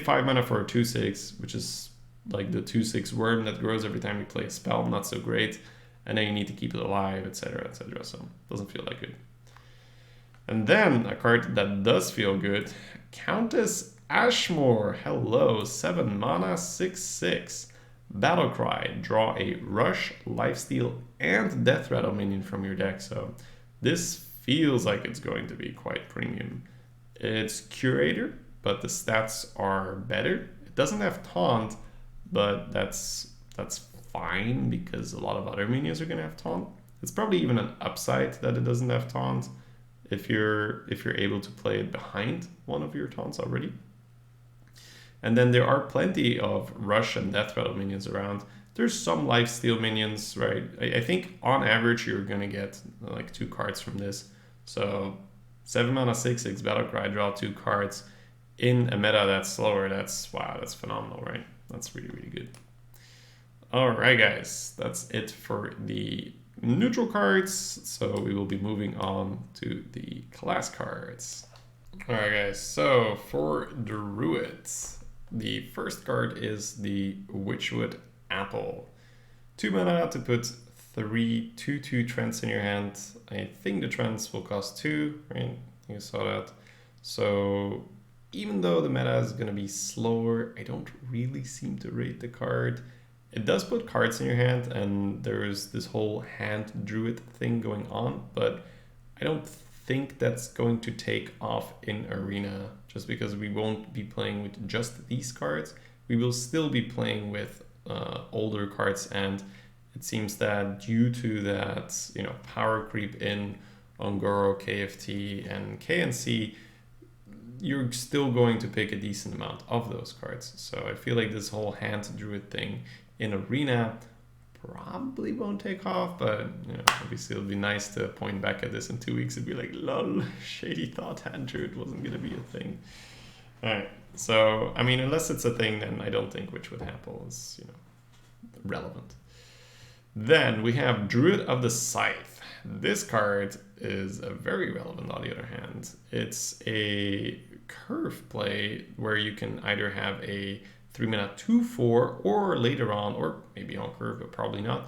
5 mana for a 2/6, which is like the 2/6 worm that grows every time you play a spell. Not so great, and then you need to keep it alive, etc, so it doesn't feel that good. And then a card that does feel good, Countess Ashmore. Hello, 7 mana 6/6 Battlecry. Draw a Rush, Lifesteal, and Death Rattle minion from your deck. So this feels like it's going to be quite premium. It's Curator, but the stats are better. It doesn't have Taunt, but that's fine because a lot of other minions are going to have Taunt. It's probably even an upside that it doesn't have Taunt if you're able to play it behind one of your taunts already. And then there are plenty of Rush and Death Rattle minions around. There's some Lifesteal minions, right? I think on average you're gonna get like 2 cards from this. So 7 mana 6/6 Battlecry, draw 2 cards in a meta that's slower. That's phenomenal, right? That's really good. All right, guys, that's it for the neutral cards. So we will be moving on to the class cards. All right, guys. So for Druids, The first card is the Witchwood Apple. 2 mana to put 3 2/2 trends in your hand. I think the trends will cost 2, right? You saw that. So even though the meta is going to be slower, I don't really seem to rate the card. It does put cards in your hand, and there's this whole hand druid thing going on, but I don't think that's going to take off in Arena, just because we won't be playing with just these cards. We will still be playing with older cards, and it seems that due to that, you know, power creep in Ongoro, KFT, and KNC, you're still going to pick a decent amount of those cards. So I feel like this whole hand druid thing in Arena probably won't take off, but you know, obviously it'll be nice to point back at this in 2 weeks and be like, lol, Shady thought hand druid wasn't gonna be a thing. All right, so I mean, unless it's a thing, then I don't think Witchwood Apple is, you know, relevant. Then we have Druid of the Scythe. This card is a very relevant on the other hand. It's a curve play where you can either have a 3 mana 2/4, or later on, or maybe on curve, but probably not,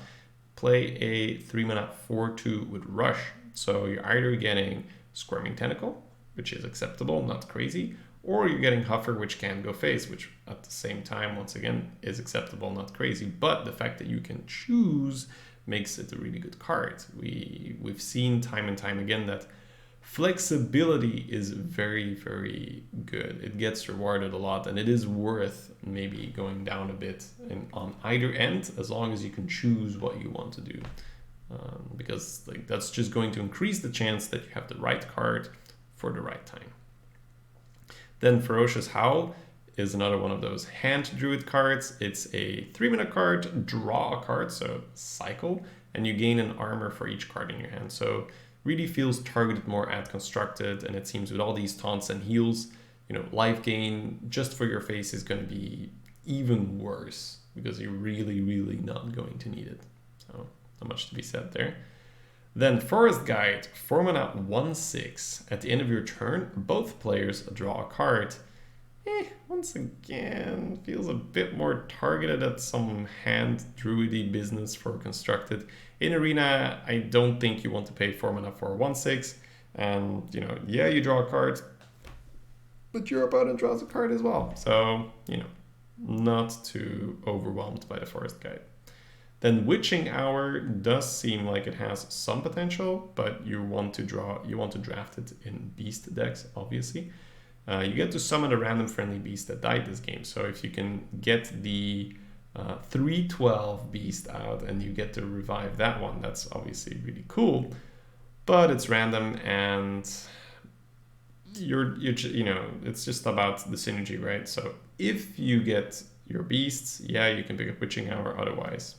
play a 3 mana 4/2 with Rush. So you're either getting Squirming Tentacle, which is acceptable, not crazy, or you're getting Huffer, which can go face, which at the same time, once again, is acceptable, not crazy. But the fact that you can choose makes it a really good card. We've seen time and time again that flexibility is very, very good. It gets rewarded a lot, and it is worth maybe going down a bit on either end, as long as you can choose what you want to do. Because like that's just going to increase the chance that you have the right card for the right time. Then Ferocious Howl is another one of those hand druid cards. It's a 3 mana card, draw a card, so cycle, and you gain an armor for each card in your hand. So really feels targeted more at constructed, and it seems with all these taunts and heals, you know, life gain just for your face is going to be even worse because you're really, really not going to need it. So not much to be said there. Then Forest Guide, 4 mana 1/6. At the end of your turn, both players draw a card. Once again, feels a bit more targeted at some hand druidy business for constructed. In Arena, I don't think you want to pay 4 mana for 1/6. And, you know, yeah, you draw a card, but your opponent draws a card as well. So, you know, not too overwhelmed by the Forest Guide. Then Witching Hour does seem like it has some potential, but you want to draft it in beast decks, obviously. You get to summon a random friendly beast that died this game. So if you can get the 3/12 beast out and you get to revive that one, that's obviously really cool. But it's random, and you know, it's just about the synergy, right? So if you get your beasts, yeah, you can pick up Witching Hour. Otherwise,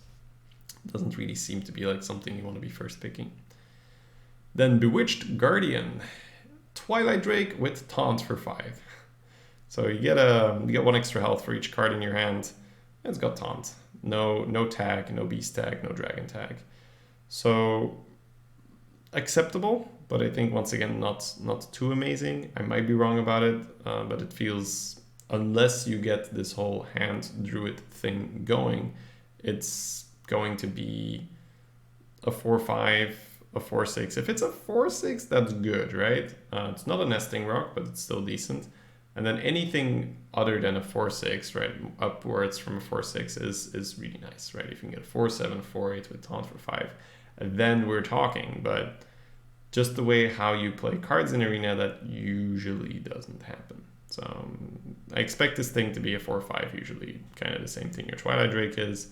it doesn't really seem to be like something you want to be first picking. Then Bewitched Guardian. Twilight Drake with Taunt for 5. So you get 1 extra health for each card in your hand. And it's got Taunt. No tag, no beast tag, no dragon tag. So acceptable, but I think once again not too amazing. I might be wrong about it, but it feels, unless you get this whole hand druid thing going, it's going to be a 4/5. A 4/6. If it's a 4/6, that's good, right? It's not a nesting rock, but it's still decent. And then anything other than a 4/6, right, upwards from a 4/6 is really nice, right? If you can get a 4/7, 4/8 with taunt for 5, then we're talking. But just the way how you play cards in Arena, that usually doesn't happen. So I expect this thing to be a 4/5, usually kind of the same thing your Twilight Drake is.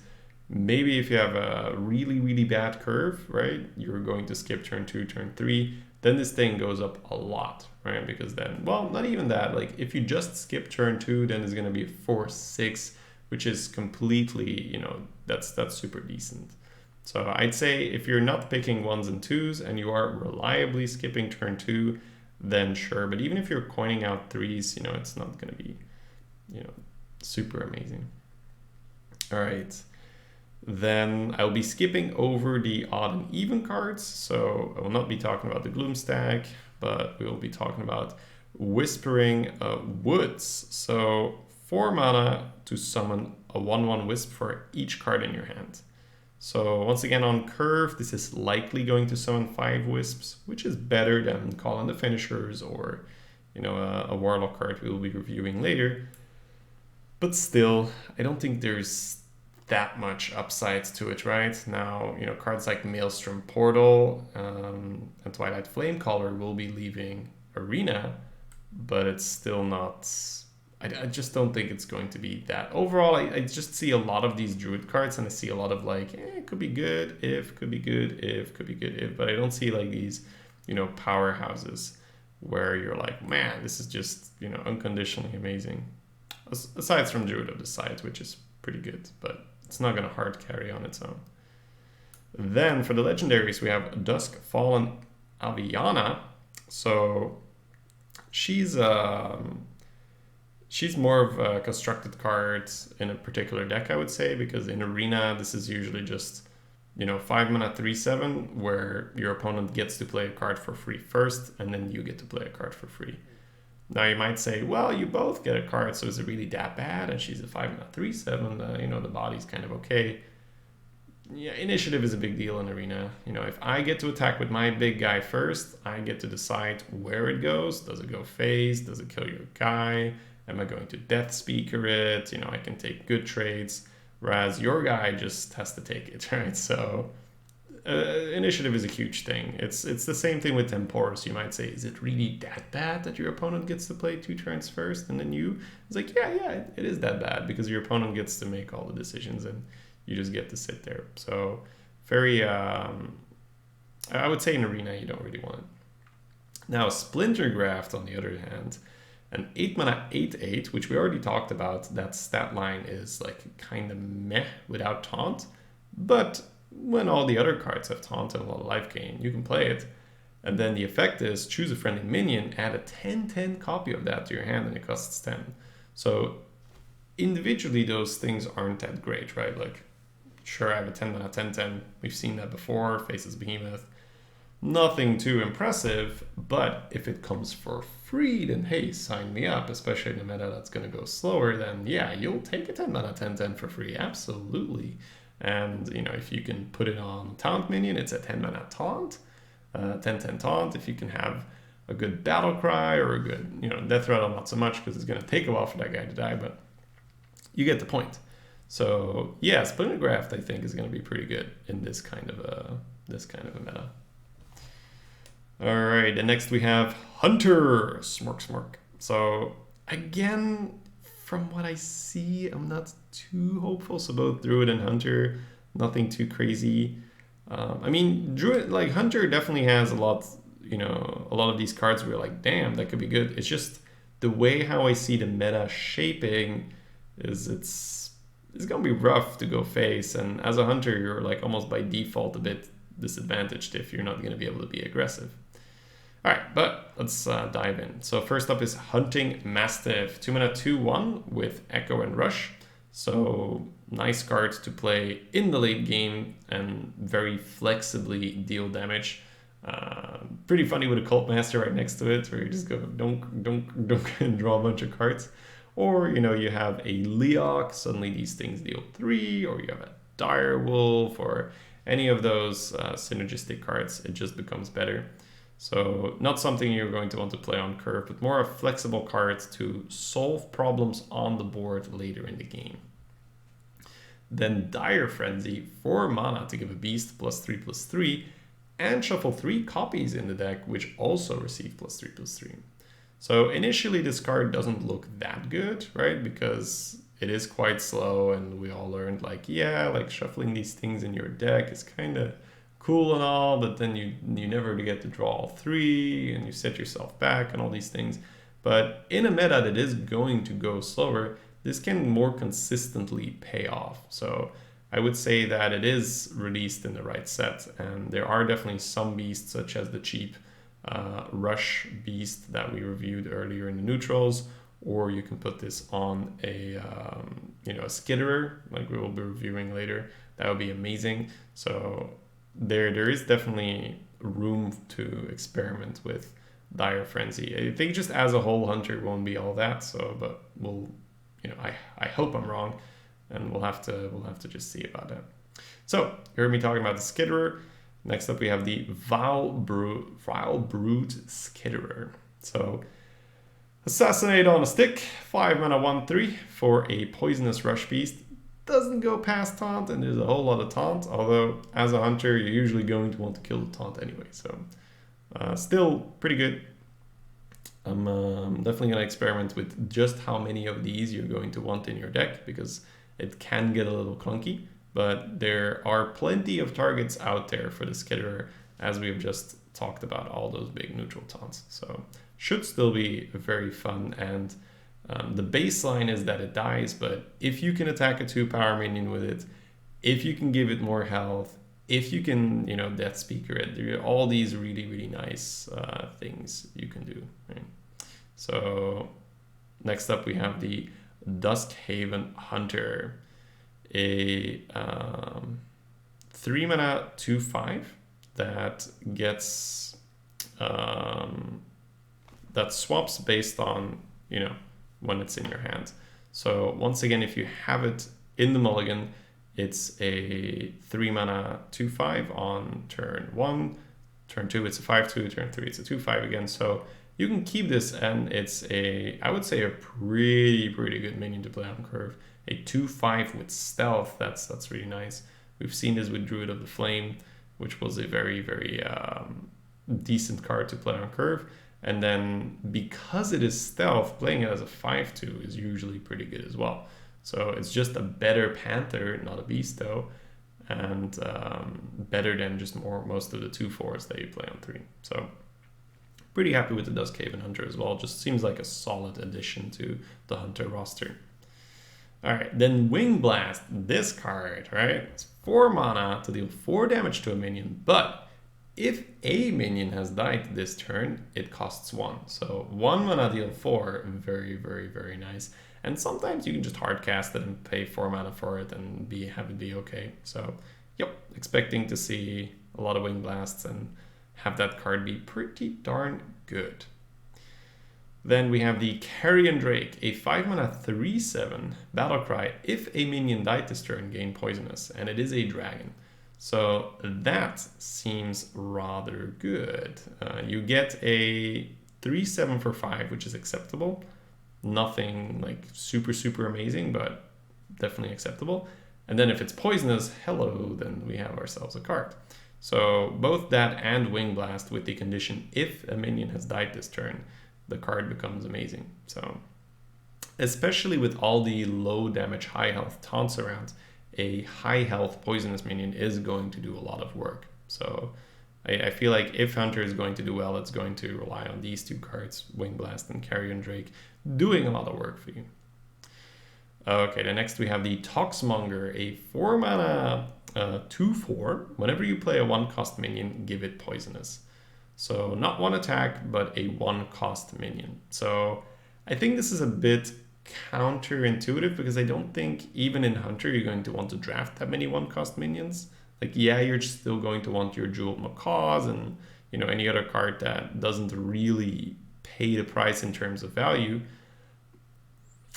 Maybe if you have a really, really bad curve, right, you're going to skip turn 2, turn 3, then this thing goes up a lot, right? Because then, well, not even that. Like if you just skip turn 2, then it's going to be a 4/6, which is completely, you know, that's super decent. So I'd say if you're not picking 1s and 2s and you are reliably skipping turn 2, then sure. But even if you're coining out 3s, you know, it's not going to be, you know, super amazing. All right. Then I'll be skipping over the odd and even cards. So I will not be talking about the Gloom stack, but we will be talking about Whispering Woods. So 4 mana to summon a 1/1 Wisp for each card in your hand. So once again on curve, this is likely going to summon 5 Wisps, which is better than calling the Finishers or, you know, a Warlock card we will be reviewing later. But still, I don't think there's that much upside to it, right? Now, you know, cards like Maelstrom Portal and Twilight Flamecaller will be leaving Arena, but it's still not... I just don't think it's going to be that. Overall, I just see a lot of these Druid cards, and I see a lot of like, it could be good if, could be good if, could be good if, but I don't see like these, you know, powerhouses where you're like, man, this is just, you know, unconditionally amazing. Aside from Druid of the Side, which is pretty good, but it's not going to hard carry on its own. Then for the legendaries, we have Duskfall Avianna. So she's more of a constructed card in a particular deck, I would say, because in Arena, this is usually just, you know, 5 mana 3/7, where your opponent gets to play a card for free first, and then you get to play a card for free. Now you might say, well, you both get a card, so is it really that bad? And she's a 5 mana 3/7, you know, the body's kind of okay. Yeah, initiative is a big deal in Arena. You know, if I get to attack with my big guy first, I get to decide where it goes. Does it go phase? Does it kill your guy? Am I going to Death Speaker it? You know, I can take good trades, whereas your guy just has to take it, right? So initiative is a huge thing. It's the same thing with Temporis. You might say, is it really that bad that your opponent gets to play 2 turns first and then you? It's like, yeah, it is that bad, because your opponent gets to make all the decisions and you just get to sit there. So very, I would say in Arena you don't really want it. Now Splinter Graft, on the other hand, an 8 mana 8/8, which we already talked about, that stat line is like kind of meh without taunt, but when all the other cards have taunt and a lot of life gain, you can play it. And then the effect is choose a friendly minion, add a 10/10 copy of that to your hand, and it costs 10. So individually those things aren't that great, right? Like, sure, I have a 10 mana 10/10, we've seen that before, Faces Behemoth. Nothing too impressive, but if it comes for free, then hey, sign me up, especially in a meta that's going to go slower, then yeah, you'll take a 10 mana 10/10 for free, absolutely. And, you know, if you can put it on Taunt Minion, it's a 10 mana Taunt, 10/10 Taunt. If you can have a good Battlecry or a good, you know, Death Rattle, not so much, because it's going to take a while for that guy to die, but you get the point. So yeah, Splinter Graft, I think, is going to be pretty good in this kind of a meta. All right, and next we have Hunter, Smork. So again, from what I see, I'm not too hopeful. So both Druid and Hunter, nothing too crazy. I mean, Druid, like Hunter definitely has a lot, you know, a lot of these cards where you're like, damn, that could be good. It's just the way how I see the meta shaping is it's gonna be rough to go face. And as a Hunter, you're like almost by default a bit disadvantaged if you're not gonna be able to be aggressive. All right, but let's dive in. So first up is Hunting Mastiff, 2 mana 2/1 with Echo and Rush. So nice card to play in the late game and very flexibly deal damage. Pretty funny with a Cult Master right next to it, where you just go don't and draw a bunch of cards. Or, you know, you have a Leok, suddenly these things deal 3, or you have a Direwolf, or any of those synergistic cards, it just becomes better. So not something you're going to want to play on curve, but more a flexible card to solve problems on the board later in the game. Then Dire Frenzy, 4 mana to give a beast +3/+3, and shuffle 3 copies in the deck, which also receive +3/+3. So initially this card doesn't look that good, right? Because it is quite slow, and we all learned like, yeah, like shuffling these things in your deck is kind of cool and all, but then you never get to draw all 3 and you set yourself back and all these things. But in a meta that is going to go slower, this can more consistently pay off. So I would say that it is released in the right set, and there are definitely some beasts, such as the cheap Rush beast that we reviewed earlier in the neutrals, or you can put this on a a Skitterer, like we will be reviewing later. That would be amazing. So there is definitely room to experiment with Dire Frenzy. I think just as a whole, Hunter won't be all that, so, but we'll you know, I hope I'm wrong, and we'll have to just see about that. So you heard me talking about the Skitterer. Next up we have the Vow Brew Brute Skitterer. So Assassinate on a stick, 5 mana 1/3 for a poisonous rush beast. Doesn't go past taunt, and there's a whole lot of taunt, although as a hunter you're usually going to want to kill the taunt anyway, so still pretty good. I'm definitely going to experiment with just how many of these you're going to want in your deck, because it can get a little clunky, but there are plenty of targets out there for the Skitterer, as we've just talked about all those big neutral taunts. So should still be very fun, and the baseline is that it dies, but if you can attack a 2-power minion with it, if you can give it more health, if you can, you know, Death Speaker it, there are all these really, really nice things you can do. Right? So next up we have the Duskhaven Hunter, a 3 mana 2/5 that gets that swaps based on, you know, when it's in your hand. So once again, if you have it in the mulligan, it's a 3 mana 2/5 on turn 1. Turn 2 it's a 5/2, turn 3 it's a 2/5 again. So you can keep this, and it's a, I would say, a pretty good minion to play on curve. A 2/5 with stealth, that's really nice. We've seen this with Druid of the Flame, which was a very decent card to play on curve. And then because it is stealth, playing it as a 5/2 is usually pretty good as well. So it's just a better Panther, not a Beast though, and better than just most of the 2/4s that you play on 3. So pretty happy with the Duskhaven Hunter as well. Just seems like a solid addition to the Hunter roster. Alright, then Wing Blast, this card, right? It's 4 mana to deal 4 damage to a minion, but if a minion has died this turn, it costs 1. So 1 mana deal 4, very nice. And sometimes you can just hard cast it and pay 4 mana for it and have it be okay. So, yep, expecting to see a lot of Wing Blasts and have that card be pretty darn good. Then we have the Carrion Drake, a 5 mana 3/7 Battlecry. If a minion died this turn, gain poisonous, and it is a dragon. So that seems rather good. You get a 3/7 for 5, which is acceptable. Nothing like super amazing, but definitely acceptable. And then if it's poisonous, hello, then we have ourselves a card. So both that and Wing Blast with the condition, if a minion has died this turn, the card becomes amazing. So especially with all the low damage, high health taunts around, a high health poisonous minion is going to do a lot of work. So I feel like if Hunter is going to do well, it's going to rely on these two cards, Wing Blast and Carrion Drake, doing a lot of work for you. Okay, then next we have the Toxmonger, a 4 mana 2/4. Whenever you play a 1-cost minion, give it poisonous. So not 1 attack, but a 1-cost minion. So I think this is a bit counterintuitive, because I don't think even in Hunter you're going to want to draft that many 1-cost minions. Like, yeah, you're still going to want your Jeweled Macaws and, you know, any other card that doesn't really pay the price in terms of value,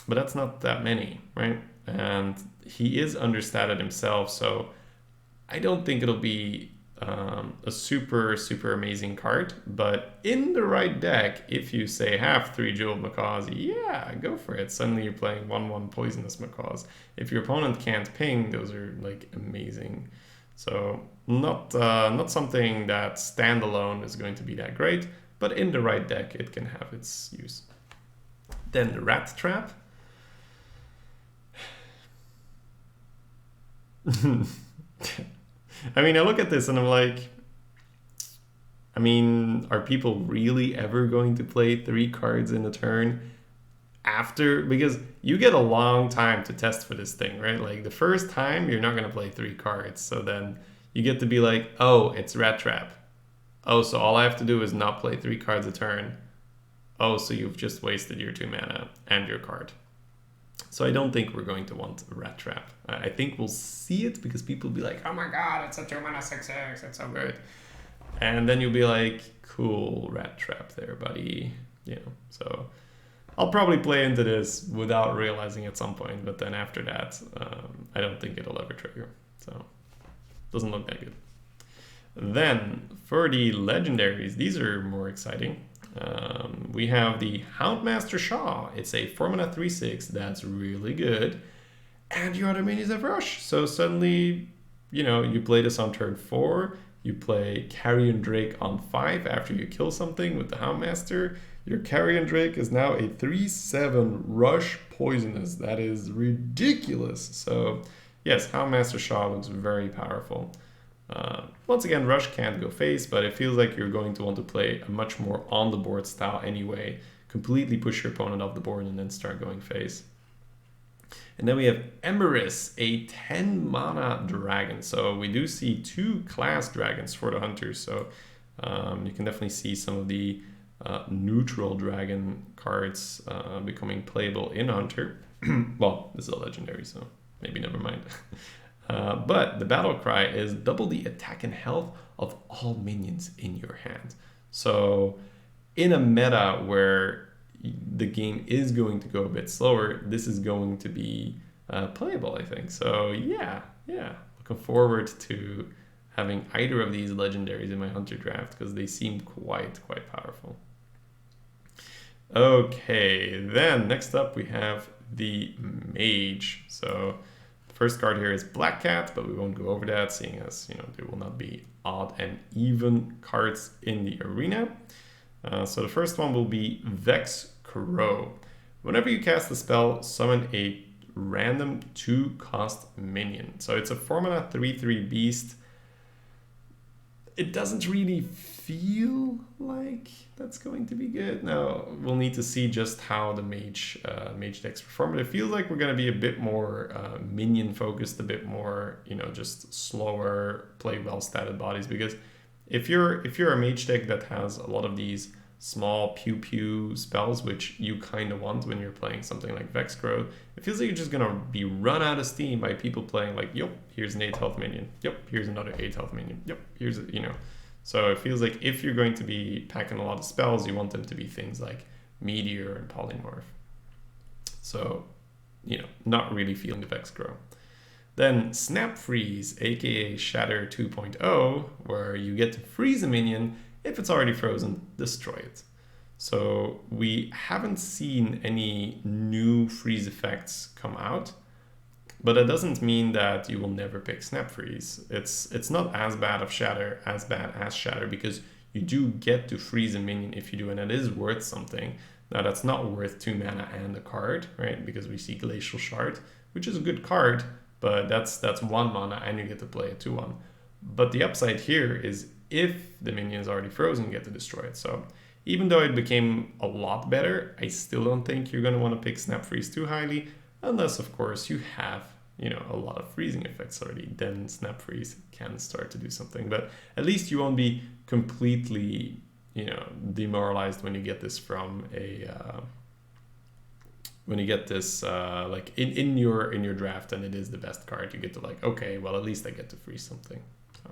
but that's not that many, right? And he is understated himself, so I don't think it'll be a super amazing card. But in the right deck, if you say have 3 Jeweled Macaws, yeah, go for it. Suddenly you're playing 1/1 poisonous Macaws. If your opponent can't ping, those are like amazing. So not something that standalone is going to be that great, but in the right deck it can have its use. Then the Rat Trap. I mean, I look at this and I'm like, I mean, are people really ever going to play 3 cards in a turn after? Because you get a long time to test for this thing, right? Like, the first time you're not going to play 3 cards. So then you get to be like, oh, it's Rat Trap. Oh, so all I have to do is not play 3 cards a turn. Oh, so you've just wasted your 2 mana and your card. So I don't think we're going to want a Rat Trap. I think we'll see it because people will be like, oh my god, it's a 2 mana 6/6, it's so good. And then you'll be like, cool, Rat Trap there, buddy. You know, so I'll probably play into this without realizing at some point, but then after that, I don't think it'll ever trigger. So, doesn't look that good. Then, for the legendaries, these are more exciting. We have the Houndmaster Shaw. It's a 4-mana 3/6 that's really good. And your other minions have Rush. So suddenly, you know, you play this on turn 4. You play Carrion Drake on 5 after you kill something with the Houndmaster. Your Carrion Drake is now a 3/7 Rush Poisonous. That is ridiculous. So yes, Houndmaster Shaw looks very powerful. Once again, Rush can't go face, but it feels like you're going to want to play a much more on the board style anyway. Completely push your opponent off the board and then start going face. And then we have Emberis, a 10 mana dragon. So we do see 2 class dragons for the hunters. So you can definitely see some of the neutral dragon cards becoming playable in Hunter. Well, this is a legendary, so maybe never mind. But the Battlecry is double the attack and health of all minions in your hand. So in a meta where the game is going to go a bit slower, this is going to be playable, I think. So yeah, looking forward to having either of these legendaries in my Hunter draft because they seem quite powerful. Okay, then next up we have the Mage. So the first card here is Black Cat, but we won't go over that, seeing as, you know, there will not be odd and even cards in the arena. So the first one will be Vex Crow. Whenever you cast a spell, summon a random 2-cost minion. So it's a 4-mana 3/3 beast. It doesn't really feel like that's going to be good. Now, we'll need to see just how the mage decks perform. But it feels like we're going to be a bit more minion focused, a bit more, you know, just slower, play well statted bodies. Because if you're a mage deck that has a lot of these small pew spells, which you kind of want when you're playing something like Vex Crow, it feels like you're just gonna be run out of steam by people playing like, yep, here's an 8 health minion, yep, here's another 8 health minion, yep, here's a, you know. So it feels like if you're going to be packing a lot of spells, you want them to be things like Meteor and Polymorph. So, you know, not really feeling the Vex Crow. Then Snap Freeze, aka Shatter 2.0, where you get to freeze a minion. If it's already frozen, destroy it. So we haven't seen any new freeze effects come out, but that doesn't mean that you will never pick Snap Freeze. It's not as bad as Shatter because you do get to freeze a minion if you do, and it is worth something. Now that's not worth 2 mana and a card, right? Because we see Glacial Shard, which is a good card, but that's 1 mana and you get to play a 2/1. But the upside here is if the minion is already frozen, you get to destroy it. So even though it became a lot better, I still don't think you're going to want to pick Snap Freeze too highly, unless of course you have, you know, a lot of freezing effects already. Then Snap Freeze can start to do something, but at least you won't be completely, you know, demoralized when you get this from a like in your draft and it is the best card. You get to like, okay, well, at least I get to freeze something. So.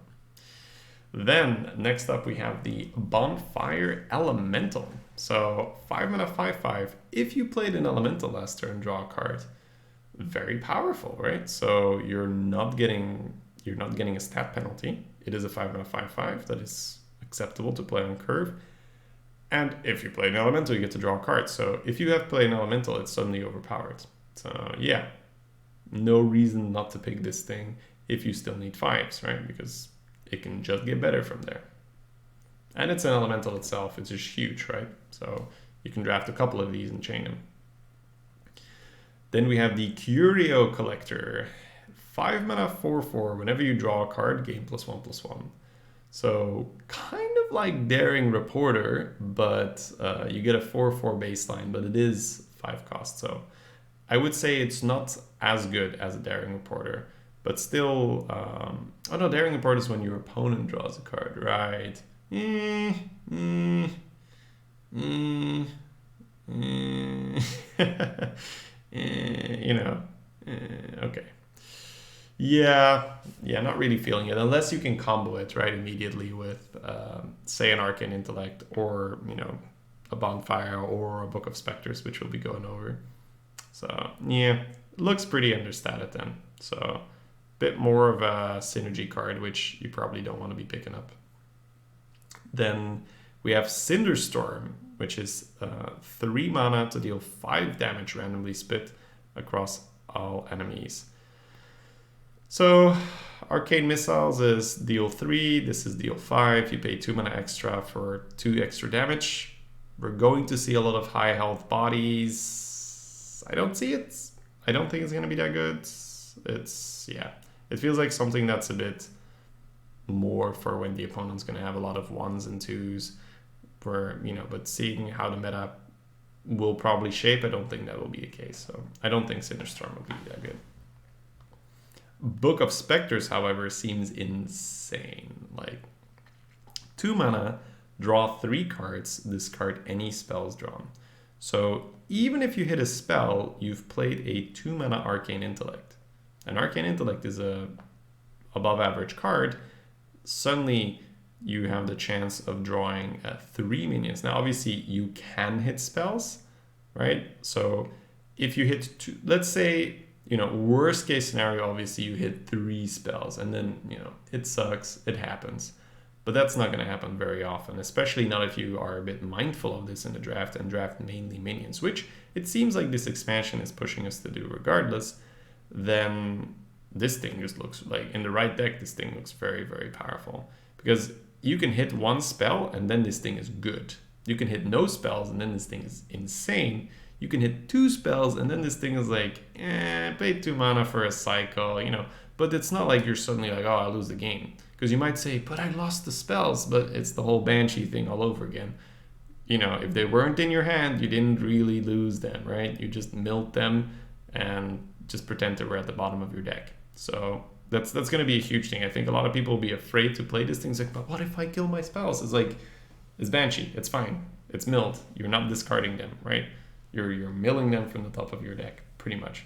Then next up we have the Bonfire Elemental. So 5 mana 5/5. If you played an Elemental last turn, draw a card. Very powerful, right? So you're not getting a stat penalty. It is a 5 mana 5/5 that is acceptable to play on curve. And if you play an Elemental, you get to draw a card. So if you have played an Elemental, it's suddenly overpowered. So yeah, no reason not to pick this thing if you still need 5s, right? Because it can just get better from there. And it's an Elemental itself. It's just huge, right? So you can draft a couple of these and chain them. Then we have the Curio Collector. 5 mana 4/4. Whenever you draw a card, gain +1/+1. So kind of like Daring Reporter, but you get a 4/4 baseline, but it is 5 cost. So I would say it's not as good as a Daring Reporter, but still, oh no, Daring Reporter is when your opponent draws a card, right? You know, okay. Yeah, not really feeling it unless you can combo it right immediately with, say, an Arcane Intellect or, you know, a Bonfire or a Book of Specters, which we'll be going over. So yeah, looks pretty understated then. So a bit more of a synergy card, which you probably don't want to be picking up. Then we have Cinderstorm, which is 3 mana to deal 5 damage randomly split across all enemies. So Arcane Missiles is deal 3, this is deal 5. You pay 2 mana extra for 2 extra damage. We're going to see a lot of high health bodies. I don't see it. I don't think it's going to be that good. Yeah, it feels like something that's a bit more for when the opponent's going to have a lot of 1s and 2s. Where, but seeing how the meta will probably shape, I don't think that will be the case. So I don't think Cinderstorm will be that good. Book of Specters, however, seems insane. Like 2 mana, draw 3 cards, discard any spells drawn. So even if you hit a spell, you've played a 2 mana Arcane Intellect. And Arcane Intellect is a above average card. Suddenly you have the chance of drawing 3 minions. Now, obviously, you can hit spells, right? So if you hit 2, let's say, worst case scenario, obviously, you hit 3 spells, and then, it sucks, it happens. But that's not going to happen very often, especially not if you are a bit mindful of this in the draft and draft mainly minions, which it seems like this expansion is pushing us to do regardless. Then this thing just looks like, in the right deck, this thing looks very, very powerful. Because you can hit 1 spell and then this thing is good. You can hit no spells and then this thing is insane. You can hit 2 spells and then this thing is like, pay 2 mana for a cycle, But it's not like you're suddenly like, oh, I lose the game. Because you might say, but I lost the spells. But it's the whole Banshee thing all over again. If they weren't in your hand, you didn't really lose them, right? You just milled them and just pretend they were at the bottom of your deck. So that's going to be a huge thing. I think a lot of people will be afraid to play this thing. It's like, but what if I kill my spells? It's like, it's Banshee. It's fine. It's milled. You're not discarding them, right? You're milling them from the top of your deck, pretty much.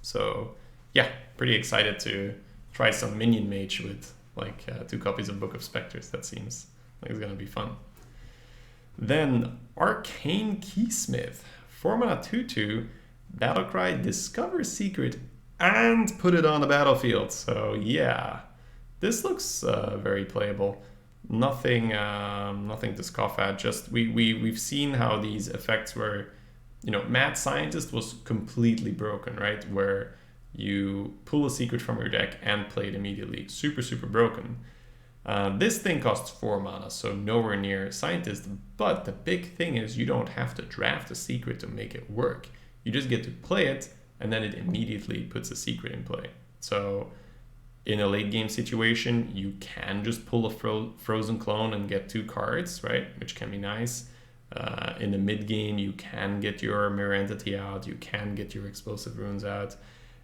So yeah, pretty excited to try some Minion Mage with 2 copies of Book of Specters. That seems like it's going to be fun. Then Arcane Keysmith, 4 mana 2/2, Battlecry, discover secret and put it on the battlefield. So yeah, this looks very playable. Nothing to scoff at. Just we've seen how these effects were, Mad Scientist was completely broken, right? Where you pull a secret from your deck and play it immediately. Super, super broken. This thing costs 4 mana, so nowhere near Scientist. But the big thing is you don't have to draft a secret to make it work. You just get to play it, and then it immediately puts a secret in play. So in a late game situation, you can just pull a Frozen Clone and get 2 cards, right? Which can be nice. In the mid game, you can get your Mirror Entity out. You can get your Explosive Runes out.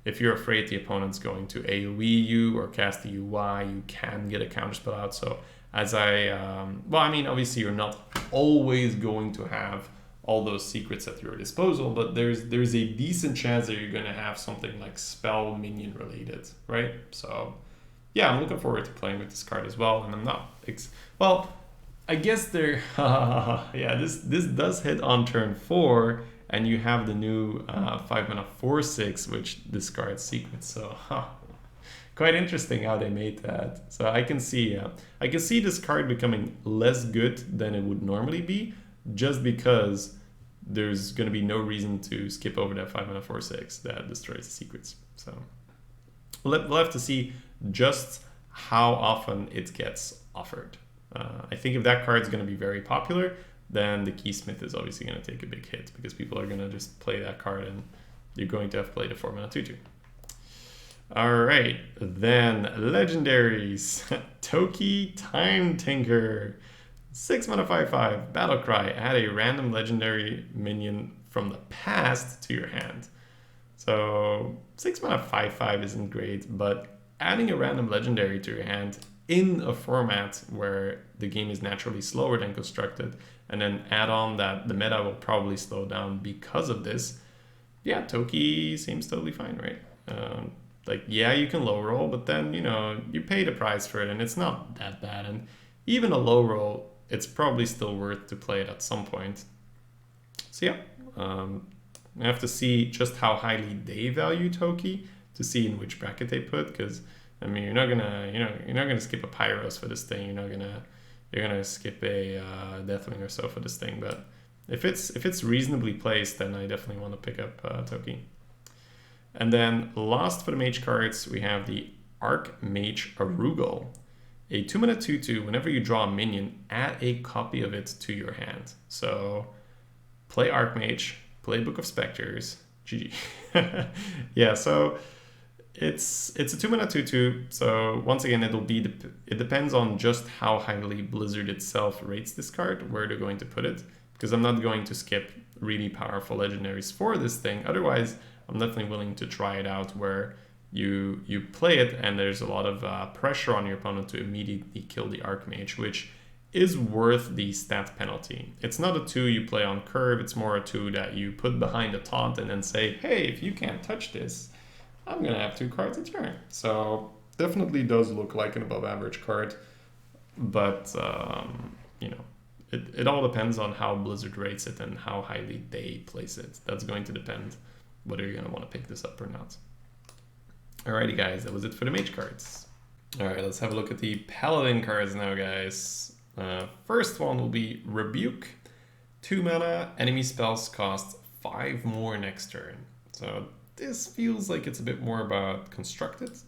If you're afraid the opponent's going to AoE you or cast a UI, you can get a counterspell out. So obviously you're not always going to have all those secrets at your disposal, but there's a decent chance that you're going to have something like spell minion related, right? So yeah, I'm looking forward to playing with this card as well. And I'm not, I guess this does hit on turn 4, and you have the new 5 mana 4/6, which discards secrets. So quite interesting how they made that. So I can see this card becoming less good than it would normally be, just because there's going to be no reason to skip over that 5 mana 4/6 that destroys the secrets. So we'll have to see just how often it gets offered. I think if that card is going to be very popular, then the Keysmith is obviously going to take a big hit, because people are going to just play that card and you're going to have played a 4 mana 2/2. All right, then legendaries. Toki Time Tinker, 6 mana 5/5, Battlecry, add a random legendary minion from the past to your hand. So 6 mana 5/5 isn't great, but adding a random legendary to your hand in a format where the game is naturally slower than constructed, and then add on that the meta will probably slow down because of this, yeah, Toki seems totally fine, right? You can low roll, but then, you pay the price for it, and it's not that bad. And even a low roll it's probably still worth to play it at some point. So yeah, I have to see just how highly they value Toki to see in which bracket they put, because I mean you're not gonna skip a Pyros for this thing. You're gonna skip a Deathwing or so for this thing. But if it's reasonably placed, then I definitely want to pick up Toki. And then last for the mage cards, we have the Archmage Arugal. A 2-mana 2/2, whenever you draw a minion, add a copy of it to your hand. So play Archmage, play Book of Specters, GG. Yeah, so it's a 2-mana 2/2. So once again, it depends on just how highly Blizzard itself rates this card, where they're going to put it. Because I'm not going to skip really powerful legendaries for this thing. Otherwise, I'm definitely willing to try it out where you play it and there's a lot of pressure on your opponent to immediately kill the Archmage, which is worth the stat penalty. It's not a 2 you play on curve, it's more a 2 that you put behind a taunt and then say, hey, if you can't touch this, I'm gonna have 2 cards a turn. So definitely does look like an above average card, but you know, it all depends on how Blizzard rates it and how highly they place it. That's going to depend whether you're gonna want to pick this up or not. Alrighty guys, that was it for the mage cards. Alright, let's have a look at the paladin cards now, guys. First one will be Rebuke. 2 mana, enemy spells cost 5 more next turn. So this feels like it's a bit more about constructed.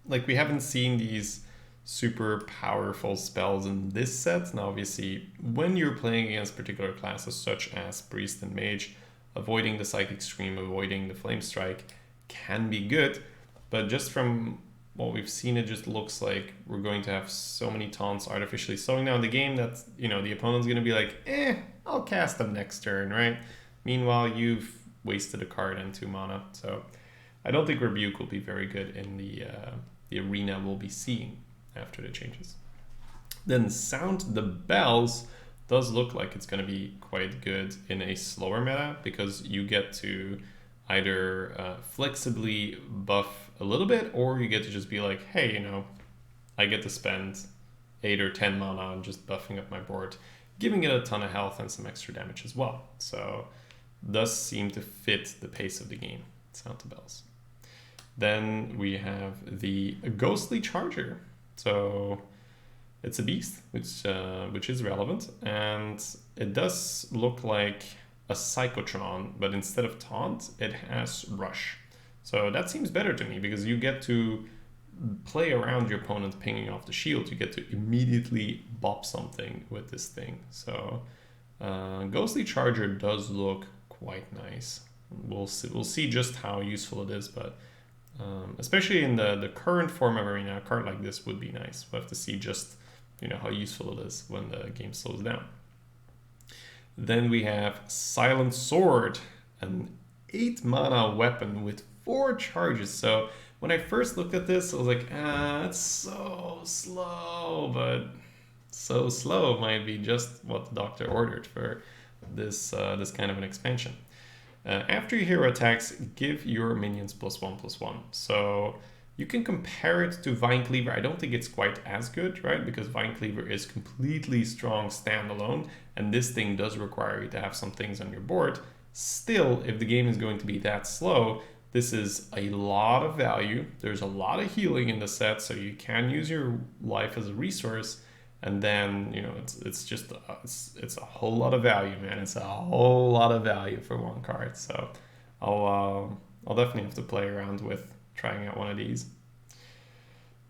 Like we haven't seen these super powerful spells in this set. Now obviously, when you're playing against particular classes such as Priest and Mage, avoiding the Psychic Scream, avoiding the Flame Strike can be good, but just from what we've seen, it just looks like we're going to have so many taunts artificially slowing down the game that, you know, the opponent's going to be like, I'll cast them next turn, right? Meanwhile, you've wasted a card and 2 mana, so I don't think Rebuke will be very good in the arena we'll be seeing after the changes. Then Sound the Bells does look like it's going to be quite good in a slower meta, because you get to either flexibly buff a little bit, or you get to just be like, hey, you know, I get to spend 8 or 10 mana on just buffing up my board, giving it a ton of health and some extra damage as well. So does seem to fit the pace of the game. Sound the Bells. Then we have the Ghostly Charger. So it's a beast, which is relevant, and it does look like a Psychotron, but instead of taunt, it has rush. So that seems better to me, because you get to play around your opponent pinging off the shield. You get to immediately bop something with this thing. So Ghostly Charger does look quite nice. We'll see just how useful it is, but especially in the current form of Arena, a card like this would be nice. We'll have to see just, you know, how useful it is when the game slows down. Then we have Silent Sword, an 8 mana weapon with 4 charges. So when I first looked at this, I was like, it's so slow, but so slow might be just what the doctor ordered for this kind of an expansion. After your hero attacks, give your minions +1/+1. So you can compare it to Vine Cleaver. I don't think it's quite as good, right? Because Vine Cleaver is completely strong standalone, and this thing does require you to have some things on your board. Still, if the game is going to be that slow, this is a lot of value. There's a lot of healing in the set, so you can use your life as a resource. And then, you know, it's a whole lot of value, man. It's a whole lot of value for one card. So I'll definitely have to play around with trying out one of these.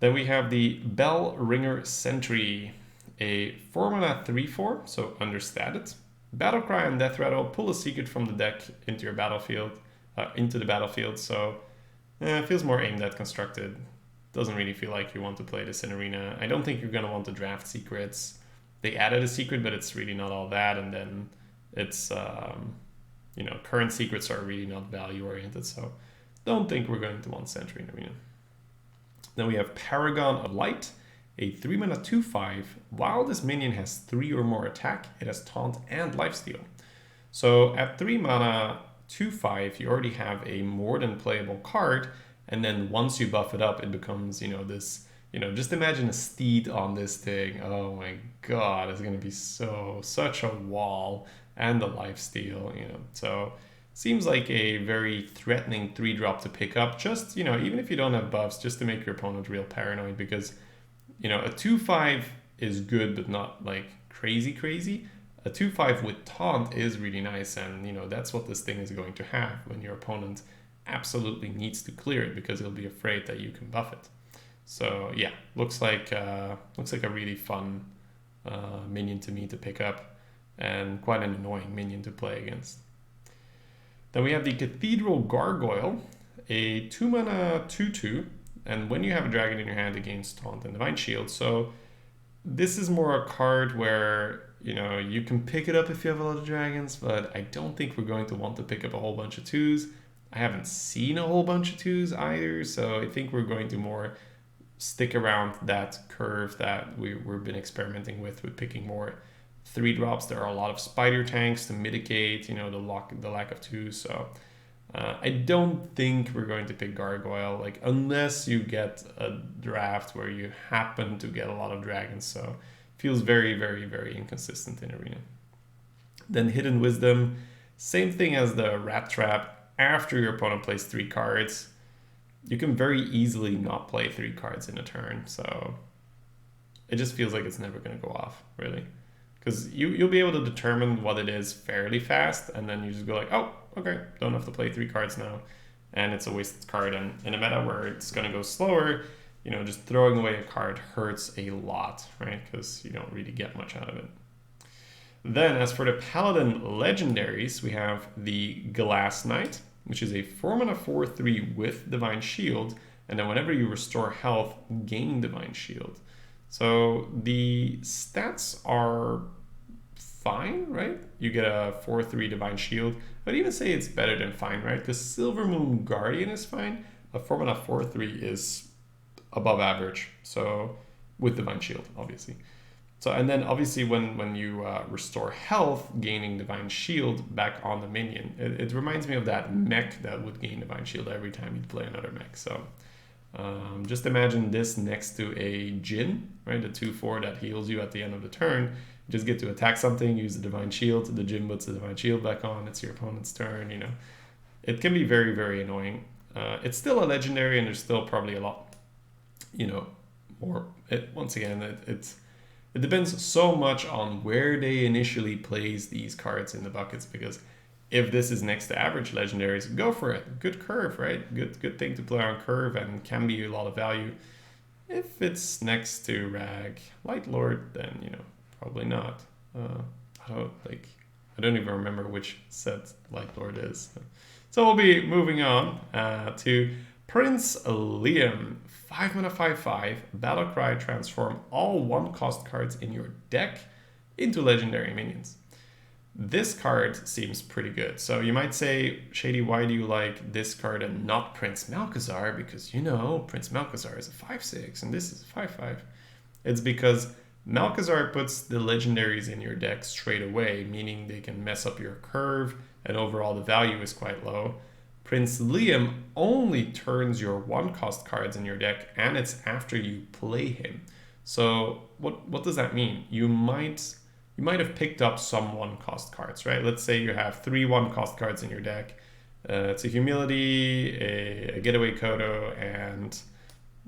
Then we have the Bell Ringer Sentry, a 4 mana 3/4, so understated. Battlecry and Death Rattle, pull a secret from the deck into your battlefield, into the battlefield. So it feels more aimed at constructed. Doesn't really feel like you want to play this in Arena. I don't think you're going to want to draft secrets. They added a secret, but it's really not all that. And then it's, you know, current secrets are really not value oriented. So don't think we're going to want Sentry in Arena. Then we have Paragon of Light, a 3 mana 2/5. While this minion has 3 or more attack, it has Taunt and Lifesteal. So at 3 mana 2/5, you already have a more than playable card. And then once you buff it up, it becomes, you know, this you know, just imagine a steed on this thing. Oh my god, it's gonna be such a wall and the lifesteal, you know. So seems like a very threatening 3-drop to pick up. Just, you know, even if you don't have buffs, just to make your opponent real paranoid, because, you know, a 2/5 is good, but not like crazy. A 2/5 with taunt is really nice, and you know that's what this thing is going to have when your opponent absolutely needs to clear it, because he'll be afraid that you can buff it. So yeah, looks like a really fun minion to me to pick up, and quite an annoying minion to play against. Then we have the Cathedral Gargoyle, a 2-mana 2/2, and when you have a dragon in your hand, it gains taunt and divine shield. So this is more a card where, you know, you can pick it up if you have a lot of dragons, but I don't think we're going to want to pick up a whole bunch of 2s. I haven't seen a whole bunch of 2s either, so I think we're going to more stick around that curve that we've been experimenting with picking more 3-drops. There are a lot of spider tanks to mitigate, you know, the lack of 2s, so I don't think we're going to pick Gargoyle, like, unless you get a draft where you happen to get a lot of dragons. So feels very inconsistent in Arena. Then Hidden Wisdom, same thing as the Rat Trap. After your opponent plays 3 cards, you can very easily not play 3 cards in a turn. So it just feels like it's never going to go off, really. Because you'll be able to determine what it is fairly fast, and then you just go like, oh, okay, don't have to play 3 cards now. And it's a wasted card. And in a meta where it's going to go slower, you know, just throwing away a card hurts a lot, right? Because you don't really get much out of it. Then, as for the Paladin legendaries, we have the Glass Knight, which is a 4-mana 4/3 with Divine Shield. And then whenever you restore health, gain Divine Shield. So the stats are fine, right? You get a 4/3 Divine Shield. I'd even say it's better than fine, right? Because Silver Moon Guardian is fine. A 4-mana 4/3 is above average. So with Divine Shield, obviously. So, and then obviously when you restore health, gaining Divine Shield back on the minion, it reminds me of that mech that would gain Divine Shield every time you'd play another mech. So just imagine this next to a Jin, right? The 2/4 that heals you at the end of the turn. You just get to attack something, use the Divine Shield, the Jin puts the Divine Shield back on, it's your opponent's turn, you know. It can be very annoying. It's still a legendary, and there's still probably a lot, you know, more. Once again, it depends so much on where they initially place these cards in the buckets, because if this is next to average legendaries, go for it. Good curve, right? Good thing to play on curve, and can be a lot of value. If it's next to Rag Light Lord, then, you know, probably not. I don't even remember which set Light Lord is. So we'll be moving on to Prince Liam. 5-mana 5/5, Battlecry, transform all 1-cost cards in your deck into legendary minions. This card seems pretty good. So you might say, Shady, why do you like this card and not Prince Malchezaar? Because, you know, Prince Malchezaar is a 5/6 and this is a 5/5. It's because Malchezaar puts the legendaries in your deck straight away, meaning they can mess up your curve, and overall the value is quite low. Prince Liam only turns your 1-cost cards in your deck, and it's after you play him. So what does that mean? You might have picked up some 1-cost cards, right? Let's say you have 3 1-cost cards in your deck. It's a Humility, a Getaway Kodo, and,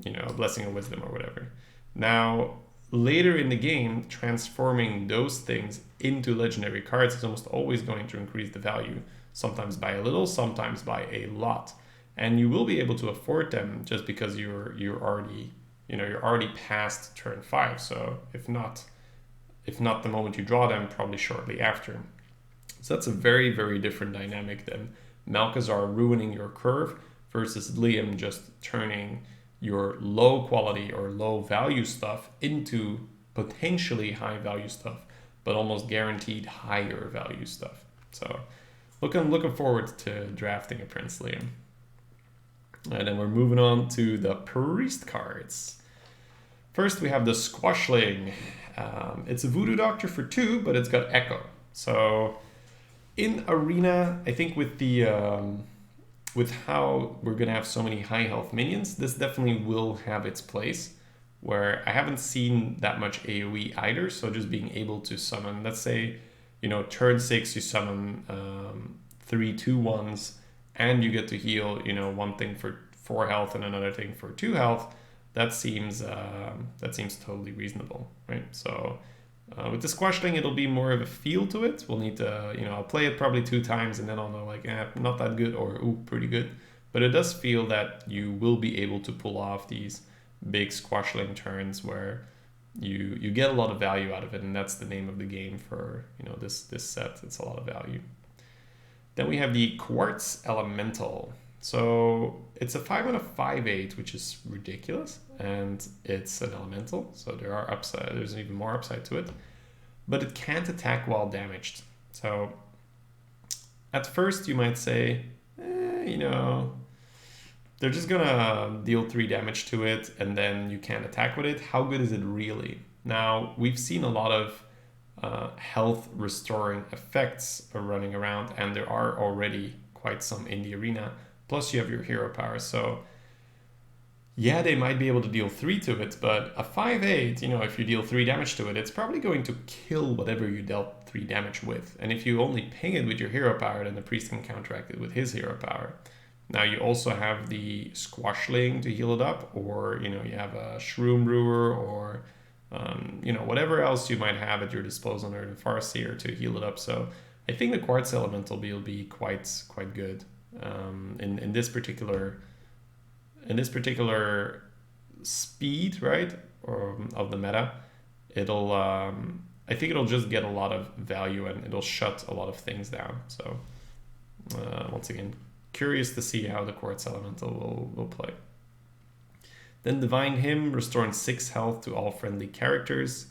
you know, a Blessing of Wisdom or whatever. Now, later in the game, transforming those things into legendary cards is almost always going to increase the value. Sometimes by a little, sometimes by a lot, and you will be able to afford them just because you're already past turn 5. So if not the moment you draw them, probably shortly after. So that's a very different dynamic than Malchezaar ruining your curve versus Liam just turning your low quality or low value stuff into potentially high value stuff, but almost guaranteed higher value stuff. So looking forward to drafting a Prince Liam. And then we're moving on to the Priest cards. First, we have the Squashling. It's a BooDoo Doctor for 2, but it's got Echo. So in Arena, I think with how we're going to have so many high health minions, this definitely will have its place. where I haven't seen that much AoE either. So just being able to summon, let's say, you know, turn 6 you summon 3 2/1s, and you get to heal, you know, one thing for 4 health and another thing for 2 health. That seems totally reasonable, right? So with the Squashling, it'll be more of a feel to it. We'll need to, you know, I'll play it probably 2 times and then I'll know like, not that good, or ooh, pretty good. But it does feel that you will be able to pull off these big Squashling turns where you get a lot of value out of it, and that's the name of the game for, you know, this set. It's a lot of value. Then we have the Quartz Elemental. So it's a 5 5/8, which is ridiculous, and it's an elemental, so there's even more upside to it, but it can't attack while damaged. So at first you might say, you know, they're just gonna deal 3 damage to it and then you can't attack with it. How good is it really? Now, we've seen a lot of health restoring effects are running around, and there are already quite some in the arena. Plus you have your hero power, so yeah, they might be able to deal 3 to it, but a 5/8, you know, if you deal 3 damage to it, it's probably going to kill whatever you dealt 3 damage with. And if you only ping it with your hero power, then the priest can counteract it with his hero power. Now you also have the Squashling to heal it up, or, you know, you have a Shroom Brewer, or you know, whatever else you might have at your disposal, or the Farseer to heal it up. So I think the Quartz Elemental will be quite good in this particular speed, right, of the meta. It'll I think it'll just get a lot of value, and it'll shut a lot of things down. So once again, curious to see how the Quartz Elemental will play. Then Divine Hymn, restoring 6 health to all friendly characters.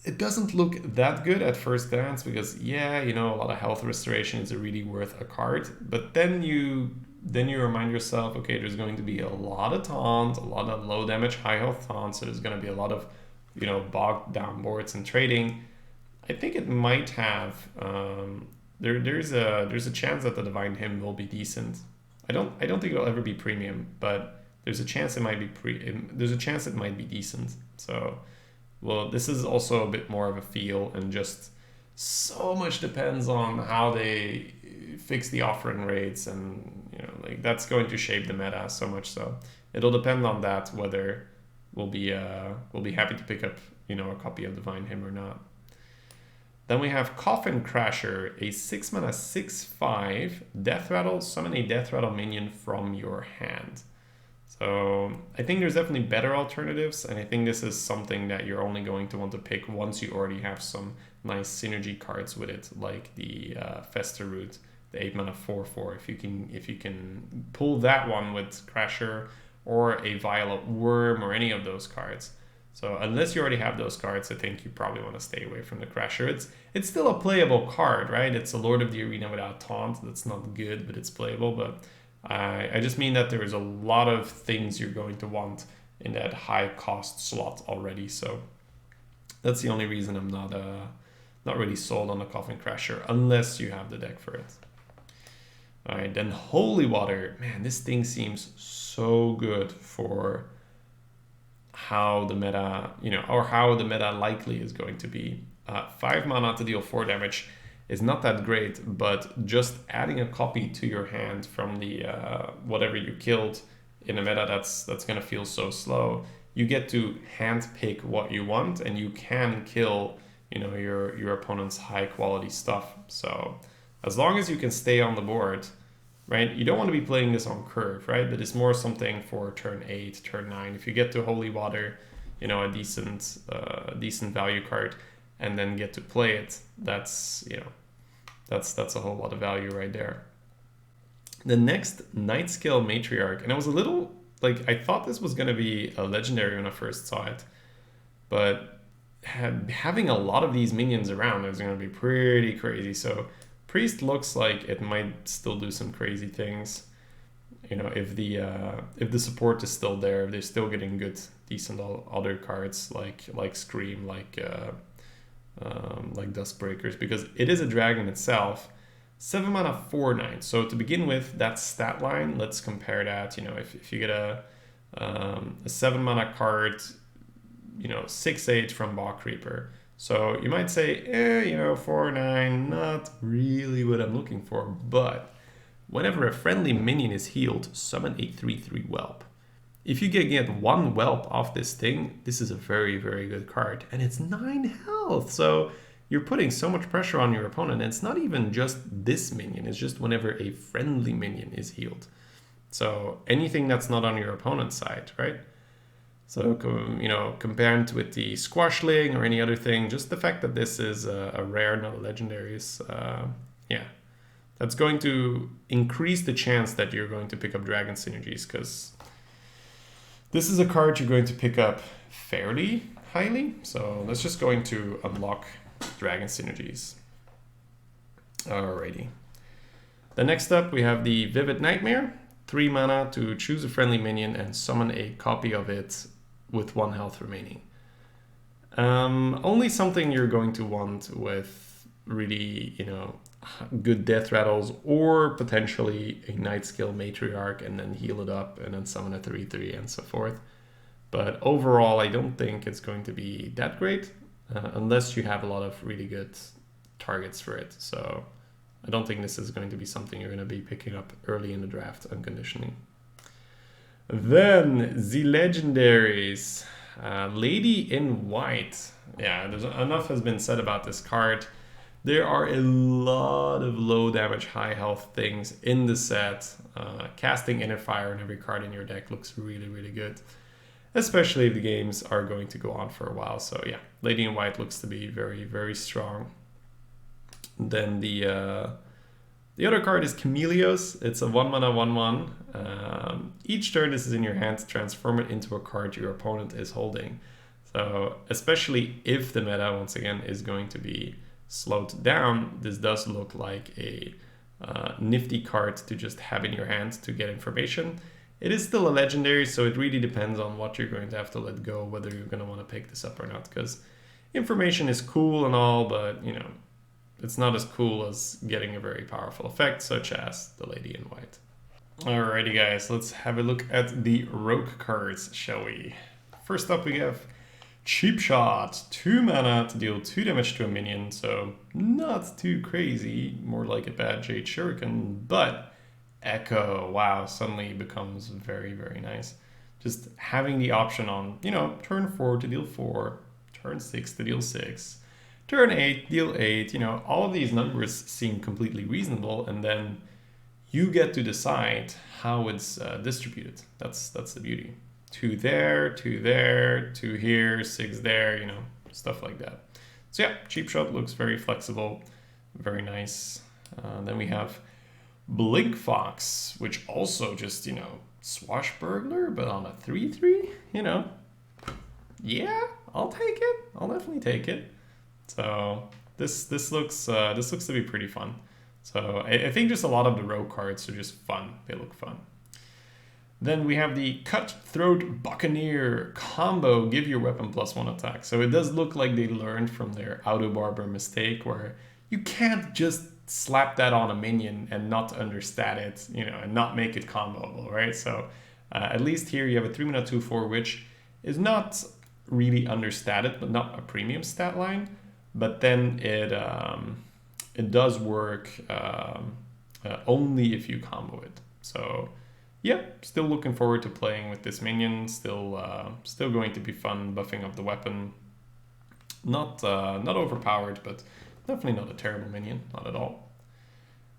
It doesn't look that good at first glance, because yeah, you know, a lot of health restoration is really worth a card. But then you remind yourself, okay, there's going to be a lot of taunt, a lot of low damage, high health taunt, so there's going to be a lot of, you know, bogged down boards and trading. I think it might have there's a chance that the Divine Hymn will be decent. I don't think it'll ever be premium, but there's a chance it might be decent. So, well, this is also a bit more of a feel, and just so much depends on how they fix the offering rates, and, you know, like, that's going to shape the meta so much. So it'll depend on that, whether we'll be happy to pick up, you know, a copy of Divine Hymn or not. Then we have Coffin Crasher, a 6 mana 6/5 Death Rattle. Summon a Death Rattle minion from your hand. So I think there's definitely better alternatives, and I think this is something that you're only going to want to pick once you already have some nice synergy cards with it, like the Fester Root, the 8 mana 4/4. If you can pull that one with Crasher, or a Violet Worm, or any of those cards. So unless you already have those cards, I think you probably want to stay away from the Crasher. It's still a playable card, right? It's a Lord of the Arena without taunt. That's not good, but it's playable. But I just mean that there is a lot of things you're going to want in that high cost slot already. So that's the only reason I'm not really sold on the Coffin Crasher, unless you have the deck for it. All right, then Holy Water. Man, this thing seems so good for how the meta, you know, or how the meta likely is going to be. 5 mana to deal 4 damage is not that great, but just adding a copy to your hand from the whatever you killed in a meta that's going to feel so slow, you get to hand pick what you want, and you can kill, you know, your opponent's high quality stuff. So as long as you can stay on the board, right? You don't want to be playing this on curve, right? But it's more something for turn 8, turn 9. If you get to Holy Water, you know, a decent value card, and then get to play it, that's, you know, that's a whole lot of value right there. The next, Nightscale Matriarch, and I was a little, like, I thought this was going to be a legendary when I first saw it, but having a lot of these minions around is going to be pretty crazy. So Priest looks like it might still do some crazy things. You know, if the support is still there, they're still getting good, decent other cards like Scream, like Duskbreakers, because it is a dragon itself. 7 mana 4/9. So to begin with, that stat line, let's compare that. You know, if you get a a 7 mana card, 6/8 from Bog Creeper. So you might say, 4/9, not really what I'm looking for, but whenever a friendly minion is healed, summon a 3/3 whelp. If you can get 1 whelp off this thing, this is a very, very good card. And it's 9 health, so you're putting so much pressure on your opponent. And it's not even just this minion, it's just whenever a friendly minion is healed. So anything that's not on your opponent's side, right? So, compared with the Squashling or any other thing, just the fact that this is a rare, not a legendary, is, that's going to increase the chance that you're going to pick up Dragon Synergies, because this is a card you're going to pick up fairly highly. So that's just going to unlock Dragon Synergies. Alrighty. Then next up we have the Vivid Nightmare. 3 mana to choose a friendly minion and summon a copy of it with 1 health remaining. Only something you're going to want with really, good death rattles, or potentially a Night Skill Matriarch and then heal it up and then summon a 3/3 and so forth. But overall, I don't think it's going to be that great unless you have a lot of really good targets for it. So I don't think this is going to be something you're going to be picking up early in the draft unconditionally. Then the legendaries. Lady in White. Yeah, enough has been said about this card. There are a lot of low damage, high health things in the set. Casting Inner Fire on every card in your deck looks really, really good. Especially if the games are going to go on for a while. So yeah, Lady in White looks to be very, very strong. Then the other card is Chameleos. It's a 1 mana 1/1. Each turn this is in your hand, transform it into a card your opponent is holding. So especially if the meta, once again, is going to be slowed down, this does look like a nifty card to just have in your hand to get information. It is still a legendary, so it really depends on what you're going to have to let go, whether you're going to want to pick this up or not, because information is cool and all, but it's not as cool as getting a very powerful effect, such as the Lady in White. Alrighty guys, let's have a look at the rogue cards, shall we? First up we have Cheap Shot, 2 mana to deal 2 damage to a minion, so not too crazy, more like a bad Jade Shuriken, but Echo, wow, suddenly becomes very, very nice. Just having the option on, turn 4 to deal 4, turn 6 to deal 6, turn 8, deal 8, all of these numbers seem completely reasonable, and then you get to decide how it's distributed. That's the beauty. 2 there, 2 there, 2 here, 6 there, stuff like that. So yeah, Cheap Shot looks very flexible, very nice. Then we have Blink Fox, which also just, Swashbuckler, but on a 3/3, Yeah, I'll take it. I'll definitely take it. So this looks to be pretty fun. So I think just a lot of the rogue cards are just fun. They look fun. Then we have the Cutthroat Buccaneer combo, give your weapon +1 attack. So it does look like they learned from their Auto Barber mistake, where you can't just slap that on a minion and not understat it, and not make it comboable, right? So at least here you have a 3 mana 2/4, which is not really understated, but not a premium stat line. But then it does work only if you combo it. So yeah, still looking forward to playing with this minion. Still going to be fun buffing up the weapon. Not overpowered, but definitely not a terrible minion, not at all.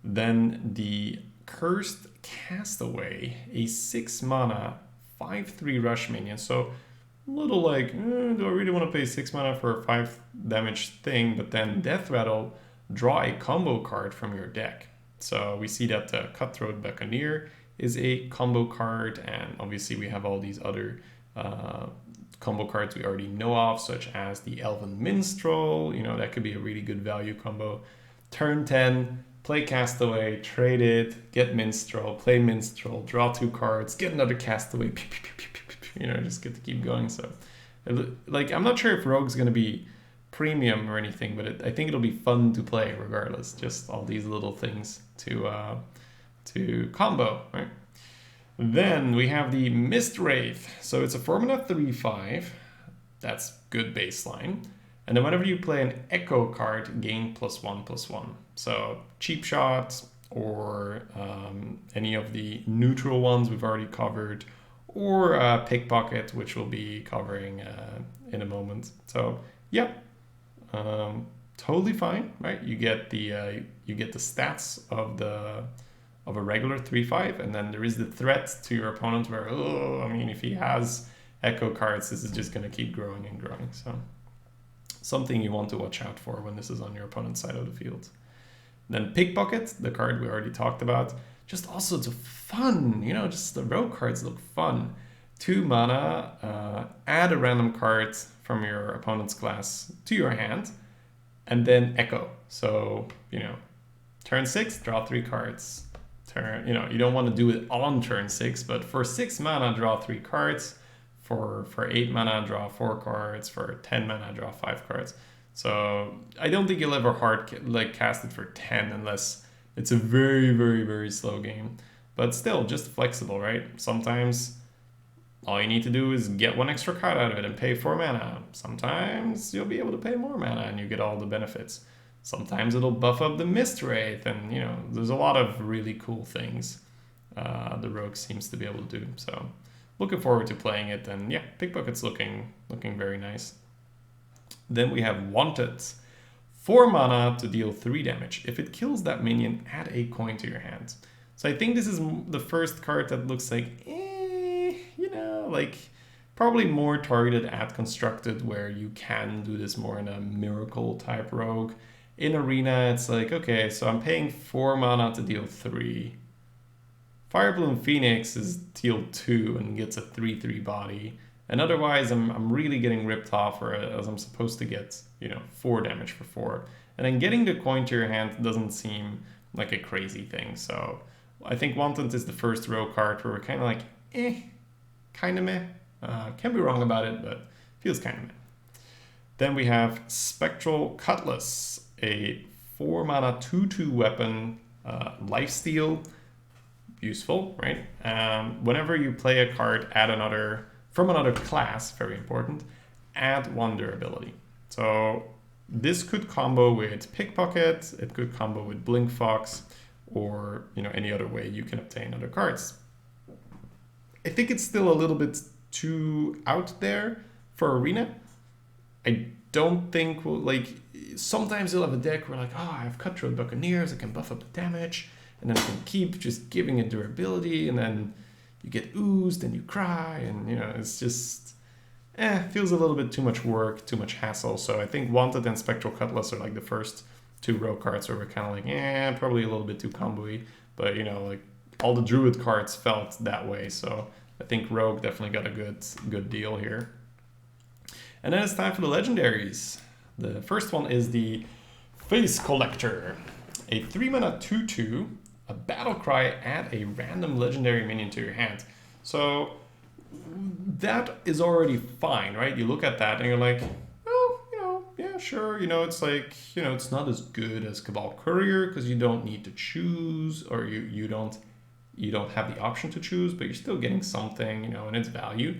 Then the Cursed Castaway, a 6 mana 5/3 rush minion. So a little like, do I really want to pay 6 mana for a 5 damage thing? But then Death Rattle, draw a combo card from your deck. So we see that Cutthroat Buccaneer is a combo card, and obviously we have all these other combo cards we already know of, such as the Elven Minstrel. That could be a really good value combo. Turn 10, play Castaway, trade it, get Minstrel, play Minstrel, draw 2 cards, get another Castaway, just get to keep going. So I'm not sure if Rogue's going to be premium or anything, but I think it'll be fun to play regardless. Just all these little things to combo, right? Then we have the Mist Wraith. So it's a 4-mana 3/5. That's good baseline. And then whenever you play an Echo card, gain +1/+1. So Cheap Shot or any of the neutral ones we've already covered, or Pickpocket, which we'll be covering in a moment. So yeah, totally fine, right? You get the stats of a regular 3/5, and then there is the threat to your opponent where, I mean, if he has Echo cards, this is just going to keep growing and growing. So something you want to watch out for when this is on your opponent's side of the field. Then Pickpocket, the card we already talked about, just also it's fun, just the rogue cards look fun. 2 mana, add a random card from your opponent's class to your hand, and then Echo. So, turn 6, draw 3 cards. You don't want to do it on turn 6, but for 6 mana, draw 3 cards. For 8 mana, draw 4 cards. For 10 mana, draw 5 cards. So I don't think you'll ever cast it for 10 unless it's a very, very, very slow game. But still, just flexible, right? Sometimes all you need to do is get 1 extra card out of it and pay 4 mana. Sometimes you'll be able to pay more mana and you get all the benefits. Sometimes it'll buff up the Mist Wraith, and there's a lot of really cool things the Rogue seems to be able to do. So looking forward to playing it, and yeah, Pickpocket's looking very nice. Then we have Wanted. 4 mana to deal 3 damage. If it kills that minion, add a coin to your hand. So I think this is the first card that looks like, probably more targeted at Constructed, where you can do this more in a Miracle type Rogue. In Arena, it's like, okay, so I'm paying 4 mana to deal 3. Firebloom Phoenix is deal 2 and gets a 3/3 body. And otherwise, I'm really getting ripped off, as I'm supposed to get, 4 damage for 4. And then getting the coin to your hand doesn't seem like a crazy thing. So I think Wanton is the first row card where we're kind of like, kind of meh. Can be wrong about it, but feels kind of meh. Then we have Spectral Cutlass, a 4 mana 2/2 weapon, lifesteal. Useful, right? Whenever you play a card, from another class, very important, add 1 durability. So this could combo with Pickpocket, it could combo with Blink Fox, or any other way you can obtain other cards. I think it's still a little bit too out there for Arena. I don't think, sometimes you'll have a deck where I have Cutthroat Buccaneers, I can buff up the damage, and then I can keep just giving it durability, and then you get oozed and you cry, and it's just feels a little bit too much work, too much hassle. So I think Wanted and Spectral Cutlass are the first 2 row cards where we're kind of probably a little bit too combo-y, but all the Druid cards felt that way. So I think Rogue definitely got a good deal here. And then it's time for the legendaries. The first one is the Face Collector, a 3 mana 2/2. A Battlecry, add a random legendary minion to your hand. So that is already fine, right? You look at that and you're like, yeah, sure. It's it's not as good as Cabal Courier because you don't need to choose, or you don't have the option to choose, but you're still getting something, and its value.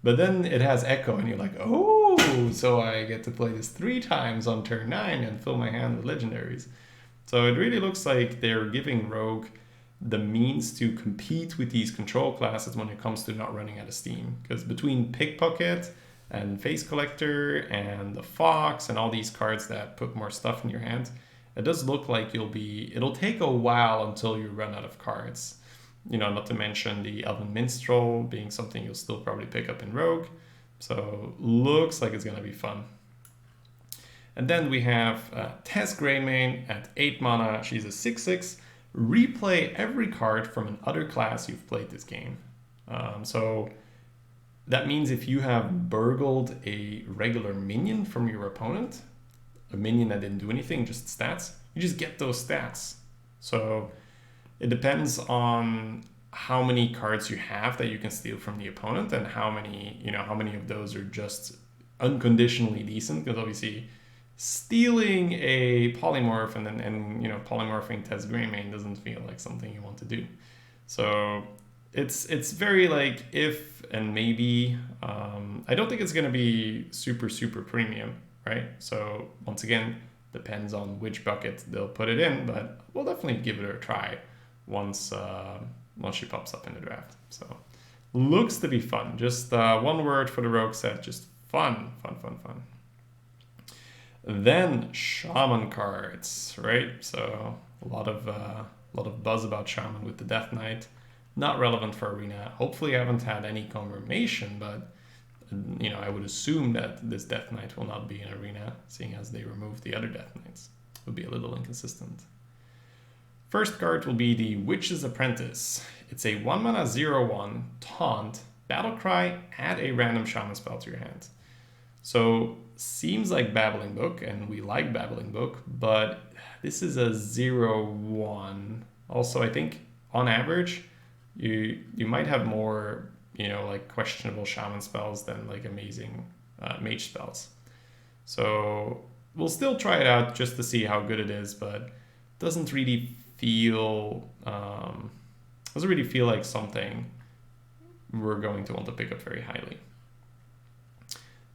But then it has Echo, and you're like, oh, so I get to play this 3 times on turn 9 and fill my hand with legendaries. So it really looks like they're giving Rogue the means to compete with these control classes when it comes to not running out of steam. Because between Pickpocket and Face Collector and the Fox and all these cards that put more stuff in your hand, it does look like it'll take a while until you run out of cards. Not to mention the Elven Minstrel being something you'll still probably pick up in Rogue. So looks like it's going to be fun. And then we have Tess Greymane at 8 mana. She's a 6/6. Replay every card from another class you've played this game. So that means if you have burgled a regular minion from your opponent, a minion that didn't do anything, just stats, you just get those stats. So it depends on how many cards you have that you can steal from the opponent, and how many of those are just unconditionally decent, because obviously stealing a polymorph and polymorphing Tess Greymane doesn't feel like something you want to do. So it's very like if and maybe. I don't think it's going to be super premium, right? So once again, depends on which bucket they'll put it in, but we'll definitely give it a try once she pops up in the draft. So looks to be fun. Just one word for the rogue set, just fun. Then Shaman cards, right? So a lot of buzz about Shaman with the Death Knight. Not relevant for Arena. Hopefully I haven't had any confirmation, but you know, I would assume that this Death Knight will not be in Arena, seeing as they removed the other Death Knights. It would be a little inconsistent. First card will be the Witch's Apprentice. It's a 1-mana 0/1 taunt, Battlecry, add a random Shaman spell to your hand. So seems like Babbling Book, and we like Babbling Book, but this is a 0/1. Also, I think on average, you might have more, you know, like questionable Shaman spells than like amazing mage spells. So we'll still try it out just to see how good it is, but doesn't really feel like something we're going to want to pick up very highly.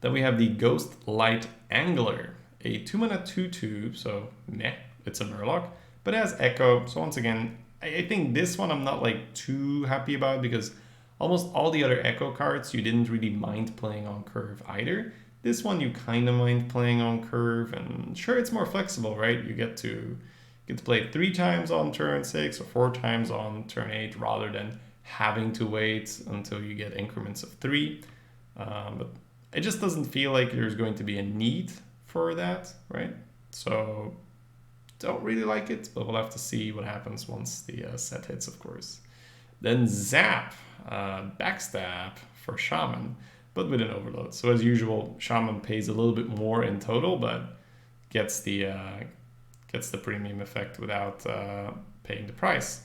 Then we have the Ghost Light Angler, a 2-mana 2/2, so meh, it's a Murloc, but it has Echo. So once again, I think this one I'm not like too happy about because almost all the other Echo cards you didn't really mind playing on curve either. This one you kind of mind playing on curve, and sure, it's more flexible, right? You get to play it 3 times on turn 6 or 4 times on turn 8 rather than having to wait until you get increments of 3. But it just doesn't feel like there's going to be a need for that, right? So don't really like it, but we'll have to see what happens once the set hits, of course. Then Zap, Backstab for Shaman, but with an overload. So as usual, Shaman pays a little bit more in total, but gets the premium effect without paying the price.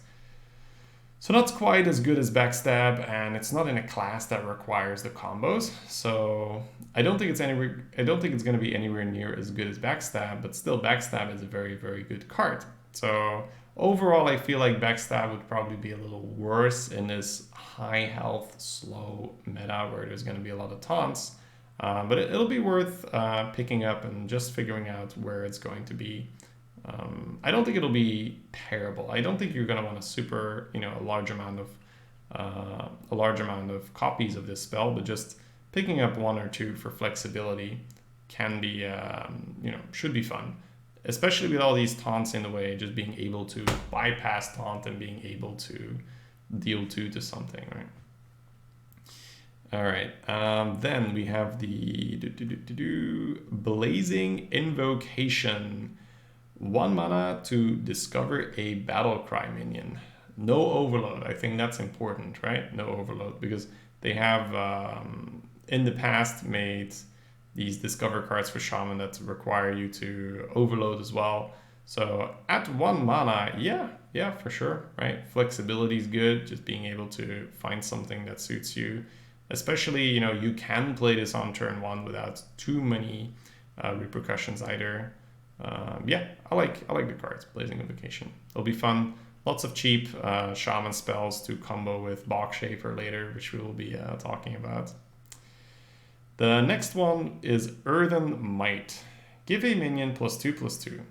So not quite as good as Backstab, and it's not in a class that requires the combos. So I don't think it's going to be anywhere near as good as Backstab, but still Backstab is a very good card. So overall, I feel like Backstab would probably be a little worse in this high health, slow meta where there's going to be a lot of taunts. But it'll be worth picking up and just figuring out where it's going to be. I don't think it'll be terrible. I don't think you're going to want a large amount of copies of this spell, but just picking up 1 or 2 for flexibility can be, should be fun. Especially with all these taunts in the way, just being able to bypass taunt and being able to deal 2 to something, right? All right, then we have the Blazing Invocation. 1 mana to discover a Battlecry minion. No overload. I think that's important, right? No overload, because they have in the past made these discover cards for Shaman that require you to overload as well. So at 1 mana, yeah, for sure, right? Flexibility is good, just being able to find something that suits you. Especially, you can play this on turn 1 without too many repercussions either. I like the cards. Blazing Invocation. It'll be fun. Lots of cheap Shaman spells to combo with Bogshaper later, which we will be talking about. The next one is Earthen Might. Give a minion +2/+2.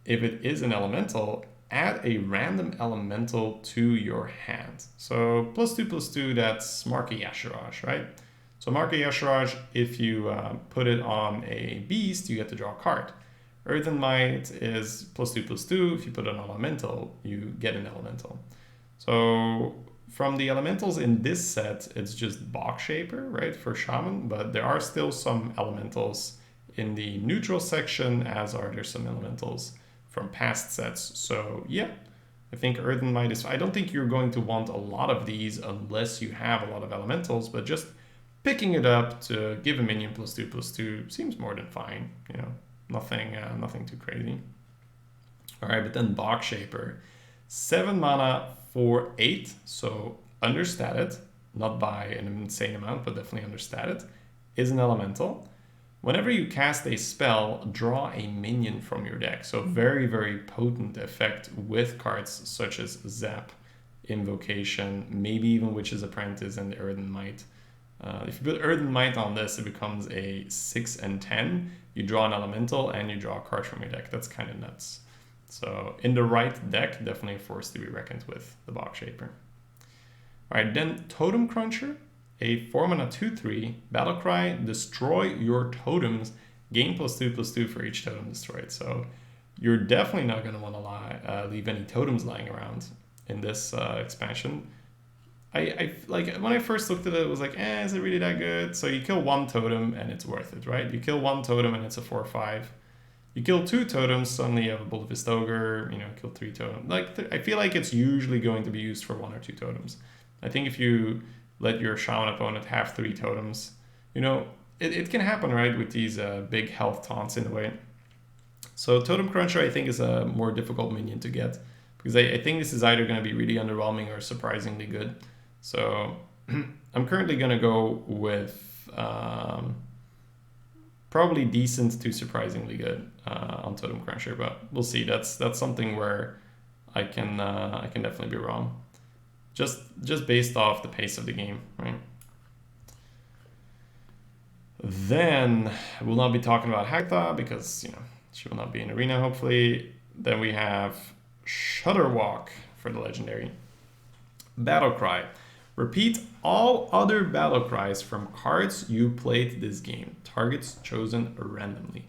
If it is an elemental, add a random elemental to your hand. So +2/+2, that's Marka Yashiraj, right? So Marka Yashiraj, if you put it on a beast, you get to draw a card. Earthen Might is +2/+2. If you put it on an elemental, you get an elemental. So from the elementals in this set, it's just Bogshaper, right, for Shaman, but there are still some elementals in the neutral section, as are there some elementals from past sets. So yeah, I think Earthen Might is... I don't think you're going to want a lot of these unless you have a lot of elementals, but just picking it up to give a minion +2/+2 seems more than fine, Nothing too crazy. All right, but then Bogshaper. 7 mana for 8, so understated, not by an insane amount, but definitely understated, is an elemental. Whenever you cast a spell, draw a minion from your deck. So very potent effect with cards such as Zap Invocation, maybe even Witch's Apprentice and the Earthen Might. If you put Earthen Might on this, it becomes a 6 and 10. You draw an elemental and you draw a card from your deck. That's kind of nuts. So in the right deck, definitely a force to be reckoned with, the Box Shaper. All right, then Totem Cruncher, a 4-mana 2/3, Battlecry, destroy your totems, gain +2/+2 for each totem destroyed. So you're definitely not going to want to leave any totems lying around in this expansion. I like when I first looked at it, it was like, is it really that good? So you kill one totem and it's worth it, right? You kill one totem and it's a 4/5. You kill 2 totems, suddenly you have a Bullet Ogre, kill 3 totems. Like I feel like it's usually going to be used for 1 or 2 totems. I think if you let your Shaman opponent have 3 totems, it can happen, right, with these big health taunts in a way. So Totem Cruncher, I think, is a more difficult minion to get, because I think this is either going to be really underwhelming or surprisingly good. So I'm currently going to go with probably decent to surprisingly good on Totem Cruncher, but we'll see. That's something where I can definitely be wrong, just based off the pace of the game, right? Then we'll not be talking about Hagtha because she will not be in Arena hopefully. Then we have Shudderwalk for the legendary. Battlecry. Repeat all other battle cries from cards you played this game. Targets chosen randomly.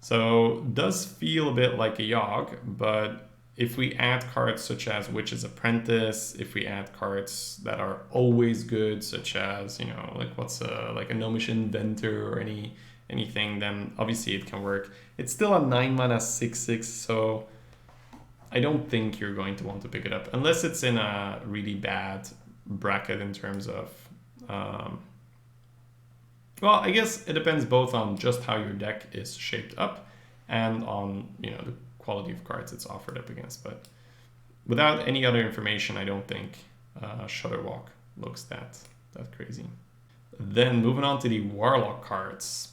So does feel a bit like a Yogg, but if we add cards such as Witch's Apprentice, if we add cards that are always good, such as, like what's like a Gnomish Inventor or anything, then obviously it can work. It's still a 9-mana 6/6, so I don't think you're going to want to pick it up unless it's in a really bad bracket in terms of well, I guess it depends both on just how your deck is shaped up and on the quality of cards it's offered up against. But without any other information, I don't think Shudderwalk looks that crazy. Then moving on to the Warlock cards.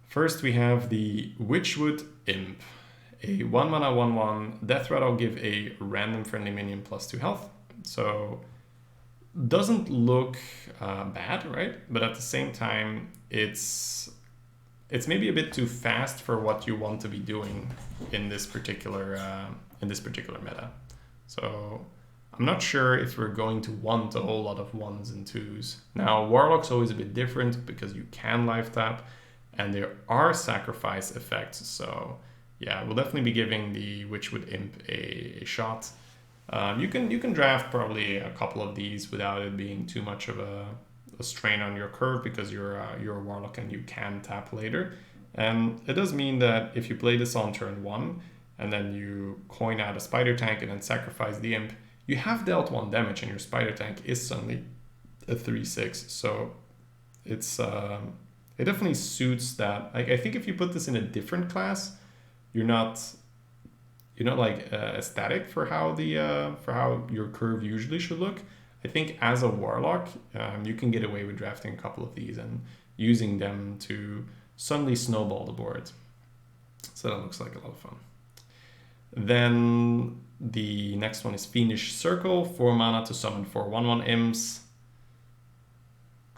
First we have the Witchwood Imp, a 1-mana 1/1 Death Rattle, give a random friendly minion +2 health. So doesn't look bad, right? But at the same time, it's maybe a bit too fast for what you want to be doing in this particular meta. So I'm not sure if we're going to want a whole lot of 1s and 2s. Now Warlock's always a bit different because you can life tap and there are sacrifice effects. So yeah, we'll definitely be giving the Witchwood Imp a shot. You can draft probably a couple of these without it being too much of a strain on your curve because you're a Warlock and you can tap later. And it does mean that if you play this on turn 1 and then you coin out a Spider Tank and then sacrifice the Imp, you have dealt 1 damage and your Spider Tank is suddenly a 3/6. So it's it definitely suits that. Like I think if you put this in a different class, you're not like ecstatic for how your curve usually should look. I think as a Warlock, you can get away with drafting a couple of these and using them to suddenly snowball the board. So that looks like a lot of fun. Then the next one is Fiendish Circle, 4 mana to summon 4 1/1 imps.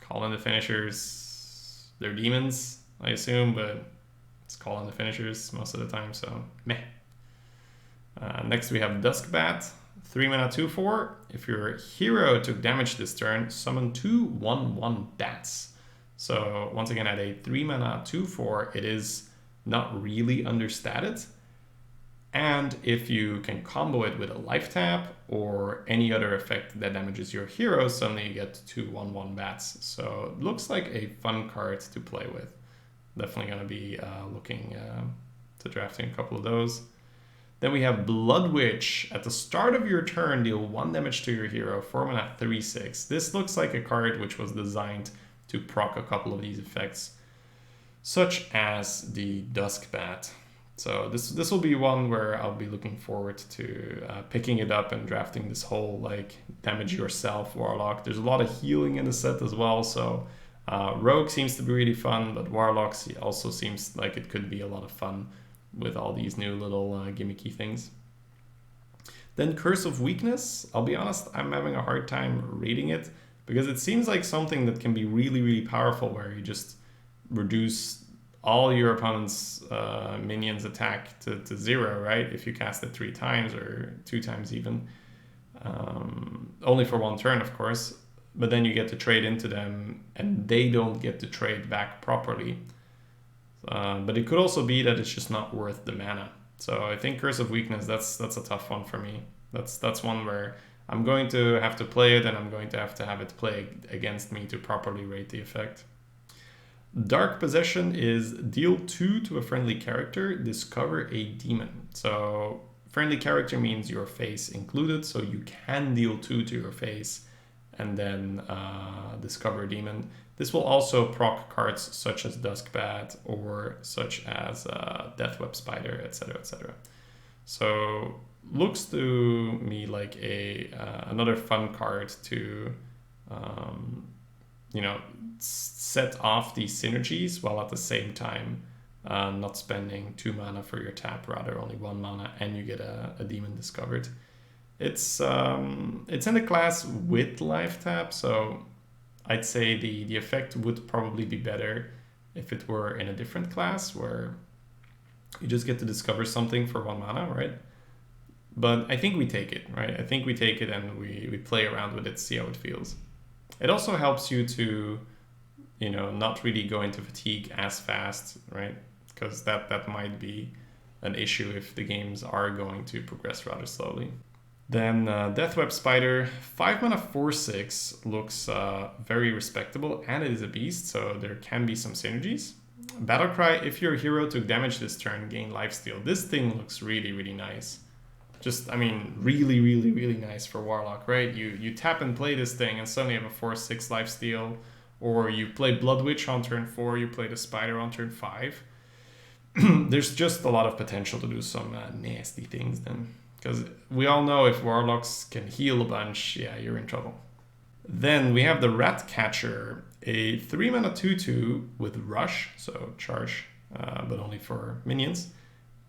Call in the finishers. They're demons, I assume, but it's call in the finishers most of the time, so meh. Next we have Duskbat, 3 mana 2/4. If your hero took damage this turn, summon 2 1/1 bats. So once again, at a 3 mana 2/4, it is not really understated. And if you can combo it with a life tap or any other effect that damages your hero, suddenly you get 2 1/1 bats. So it looks like a fun card to play with. Definitely going to be looking to drafting a couple of those. Then we have Blood Witch. At the start of your turn, deal 1 damage to your hero, 4 mana 3/6. This looks like a card which was designed to proc a couple of these effects, such as the Duskbat. So this will be one where I'll be looking forward to picking it up and drafting this whole like damage yourself Warlock. There's a lot of healing in the set as well, so Rogue seems to be really fun, but Warlocks also seems like it could be a lot of fun with all these new little gimmicky things. Then Curse of Weakness, I'll be honest, I'm having a hard time reading it because it seems like something that can be really, really powerful where you just reduce all your opponent's minions attack to 0, right? If you cast it 3 times or 2 times even. Only for 1 turn, of course. But then you get to trade into them and they don't get to trade back properly. But it could also be that it's just not worth the mana. So I think Curse of Weakness, that's a tough one for me. That's one where I'm going to have to play it and I'm going to have it play against me to properly rate the effect. Dark Possession is deal 2 to a friendly character, discover a demon. So friendly character means your face included, so you can deal 2 to your face and then discover a demon. This will also proc cards such as Duskbat or such as Deathweb Spider, etc., etc. So looks to me like another fun card to set off these synergies while at the same time not spending 2 mana for your tap, rather only 1 mana, and you get a demon discovered. It's in the class with life tap, so I'd say the effect would probably be better if it were in a different class where you just get to discover something for 1 mana, right? But I think we take it, right? I think we take it and we play around with it, see how it feels. It also helps you to, not really go into fatigue as fast, right? Because that might be an issue if the games are going to progress rather slowly. Then Deathweb Spider, 5 mana 4/6 looks very respectable, and it is a beast, so there can be some synergies. Battlecry, if your hero took damage this turn, gain lifesteal. This thing looks really, really nice. Really, really, really nice for Warlock, right? You tap and play this thing, and suddenly you have a 4/6 lifesteal, or you play Blood Witch on turn 4, you play the Spider on turn 5. There's just a lot of potential to do some nasty things then. Because we all know if Warlocks can heal a bunch, yeah, you're in trouble. Then we have the Rat Catcher, a 3 mana 2/2 with Rush, so charge, but only for minions,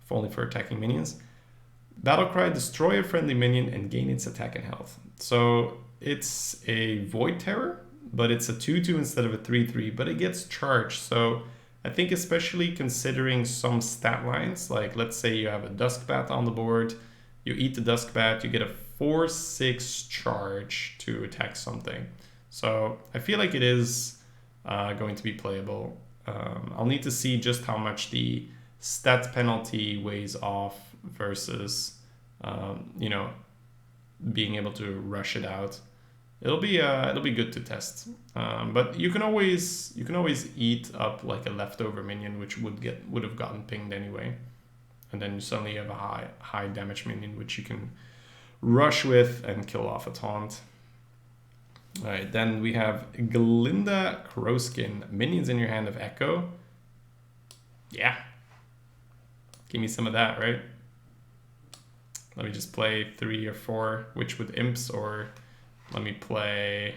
only for attacking minions. Battlecry, destroy a friendly minion and gain its attack and health. So it's a Void Terror, but it's a 2/2 instead of a 3/3, but it gets charged. So I think especially considering some stat lines, like let's say you have a Duskbat on the board, you eat the Duskbat, you get a 4/6 charge to attack something. So I feel like it is going to be playable. I'll need to see just how much the stat penalty weighs off versus, being able to rush it out. It'll be good to test. But you can always eat up like a leftover minion, which would have gotten pinged anyway. And then you suddenly have a high damage minion, which you can rush with and kill off a taunt. Alright, then we have Glinda Crowskin. Minions in your hand of Echo. Yeah. Give me some of that, right? Let me just play 3 or 4 Witchwood Imps, or let me play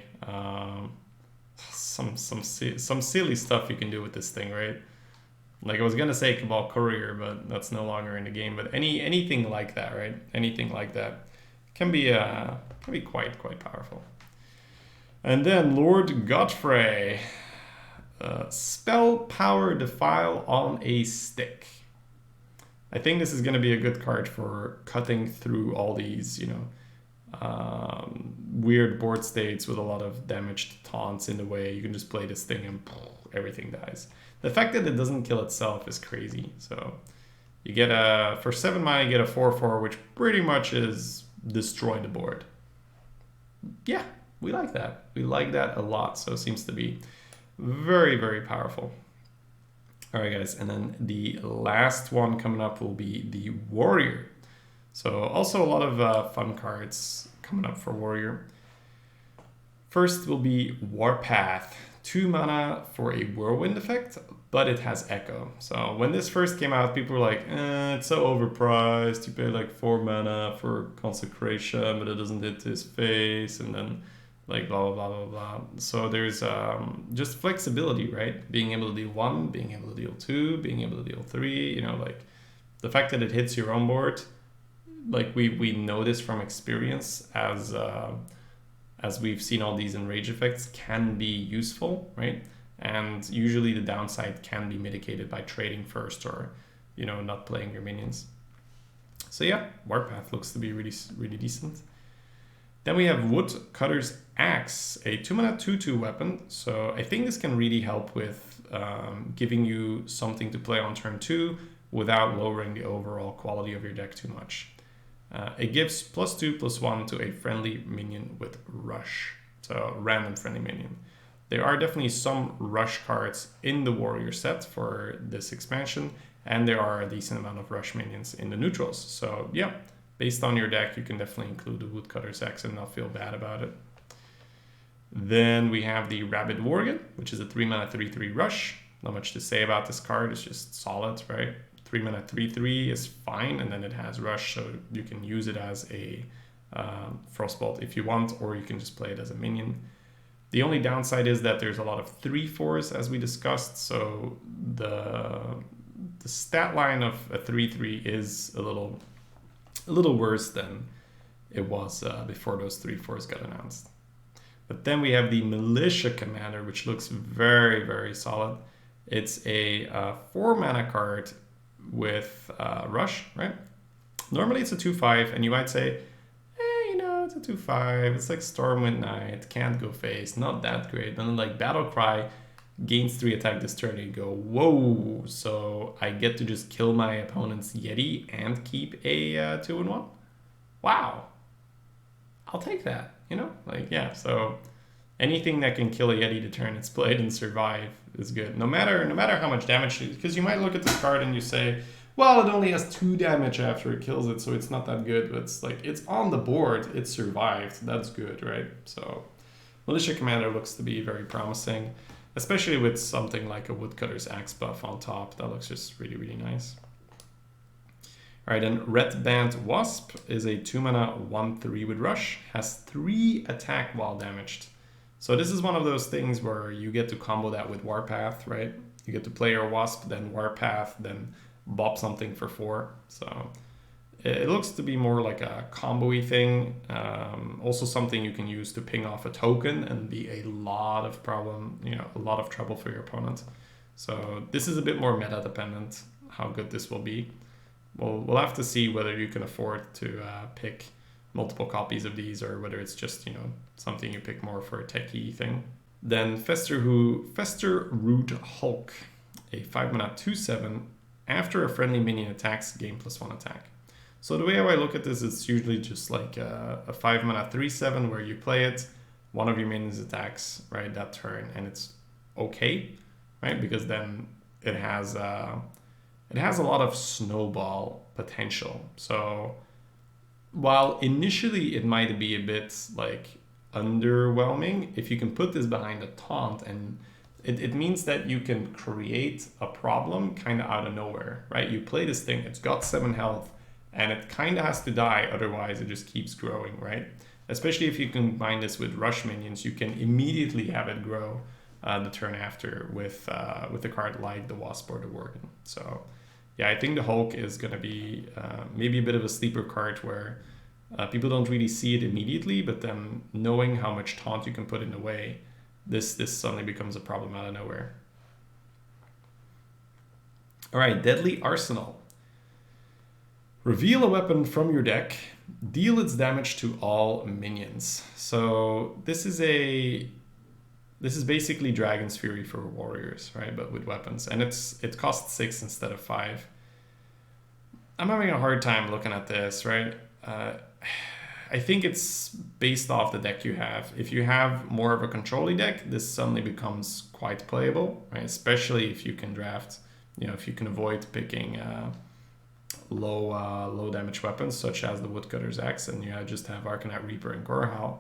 some silly stuff you can do with this thing, right? Like I was gonna say Cabal Courier, but that's no longer in the game. But anything like that, right? Anything like that can be quite powerful. And then Lord Godfrey, Spell Power Defile on a Stick. I think this is gonna be a good card for cutting through all these, weird board states with a lot of damaged taunts in the way. You can just play this thing and everything dies. The fact that it doesn't kill itself is crazy. So you get for 7 mana, you get a 4/4, which pretty much is destroy the board. Yeah, we like that. We like that a lot. So it seems to be very, very powerful. All right, guys. And then the last one coming up will be the Warrior. So also a lot of fun cards coming up for Warrior. First will be Warpath. 2 mana for a Whirlwind effect, but it has Echo. So when this first came out, people were like, it's so overpriced. You pay like 4 mana for Consecration, but it doesn't hit his face, and then like blah, blah, blah, blah, blah. So there's just flexibility, right? Being able to deal 1, being able to deal 2, being able to deal 3, like the fact that it hits your own board like we know this from experience as we've seen all these enrage effects can be useful, right? And usually the downside can be mitigated by trading first or, you know, not playing your minions. So yeah, Warpath looks to be really decent. Then we have Woodcutter's Axe, a 2-mana 2/2 weapon. So I think this can really help with giving you something to play on turn 2 without lowering the overall quality of your deck too much. It gives +2/+1 to a friendly minion with Rush, so random friendly minion. There are definitely some Rush cards in the Warrior set for this expansion, and there are a decent amount of Rush minions in the neutrals. So yeah, based on your deck, you can definitely include the Woodcutter's Axe and not feel bad about it. Then we have the Rabid Worgen, which is a 3-mana 3/3 Rush. Not much to say about this card, it's just solid, right? 3-mana 3/3 is fine, and then it has Rush, so you can use it as a Frostbolt if you want, or you can just play it as a minion. The only downside is that there's a lot of 3/4s, as we discussed, so the stat line of a 3/3 is a little worse than it was before those 3/4s got announced. But then we have the Militia Commander, which looks very, very solid. It's a 4-mana card with Rush, right? Normally it's a 2/5, and you might say, you know, it's a 2/5. It's like Stormwind Knight, can't go face, not that great. And then like Battlecry gains 3 attack this turn, and you go, whoa! So I get to just kill my opponent's Yeti and keep a 2-1. Wow, I'll take that. You know, like, yeah, so anything that can kill a Yeti to turn it's played and survive is good. No matter how much damage it is, because you might look at this card and you say, well, it only has 2 damage after it kills it, so it's not that good. But it's like, it's on the board, it survived, that's good, right? So Militia Commander looks to be very promising, especially with something like a Woodcutter's Axe buff on top. That looks just really, really nice. All right, then Red Band Wasp is a 2-mana 1/3 with Rush, has 3 attack while damaged. So this is one of those things where you get to combo that with Warpath, right? You get to play your Wasp, then Warpath, then bop something for 4. So it looks to be more like a combo-y thing. Also something you can use to ping off a token and be a lot of trouble for your opponent. So this is a bit more meta dependent, how good this will be. We'll have to see whether you can afford to pick multiple copies of these, or whether it's just, you know, something you pick more for a techie thing. Then Fester Root Hulk, a 5-mana 2/7. After a friendly minion attacks, gain +1 attack. So the way how I look at this is usually just like a 5-mana 3/7 where you play it, one of your minions attacks, right, that turn, and it's okay, right? Because then it has a lot of snowball potential. So while initially it might be a bit like underwhelming, if you can put this behind a taunt, and it means that you can create a problem kind of out of nowhere, right? You play this thing, it's got 7 health, and it kind of has to die, otherwise it just keeps growing, right? Especially if you combine this with Rush minions, you can immediately have it grow the turn after with a card like the Wasp or the Worgen. So yeah, I think the Hulk is going to be maybe a bit of a sleeper card where people don't really see it immediately, but then knowing how much taunt you can put in the way, this suddenly becomes a problem out of nowhere. All right, Deadly Arsenal. Reveal a weapon from your deck, deal its damage to all minions. So this is basically Dragon's Fury for warriors, right? But with weapons, and it costs 6 instead of 5. I'm having a hard time looking at this, right? I think it's based off the deck you have. If you have more of a control-y deck, this suddenly becomes quite playable, right? Especially if you can draft, you know, if you can avoid picking low damage weapons such as the Woodcutter's Axe, and you just have Arcanite Reaper and Gorehowl,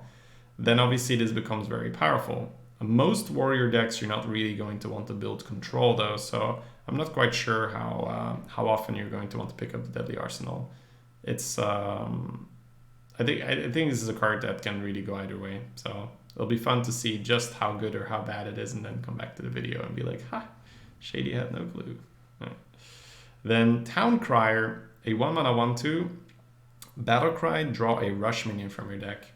then obviously this becomes very powerful. Most warrior decks, you're not really going to want to build control though, so I'm not quite sure how often you're going to want to pick up the Deadly Arsenal. It's I think this is a card that can really go either way, so it'll be fun to see just how good or how bad it is, and then come back to the video and be like, ha, Shady had no clue. Right. Then Town Crier, a 1-mana 1/2 Battlecry, draw a rush minion from your deck.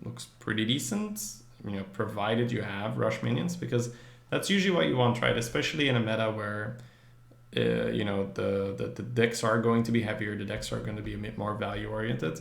Looks pretty decent, you know, provided you have rush minions, because that's usually what you want, right? Especially in a meta where, you know, the decks are going to be heavier, the decks are going to be a bit more value oriented.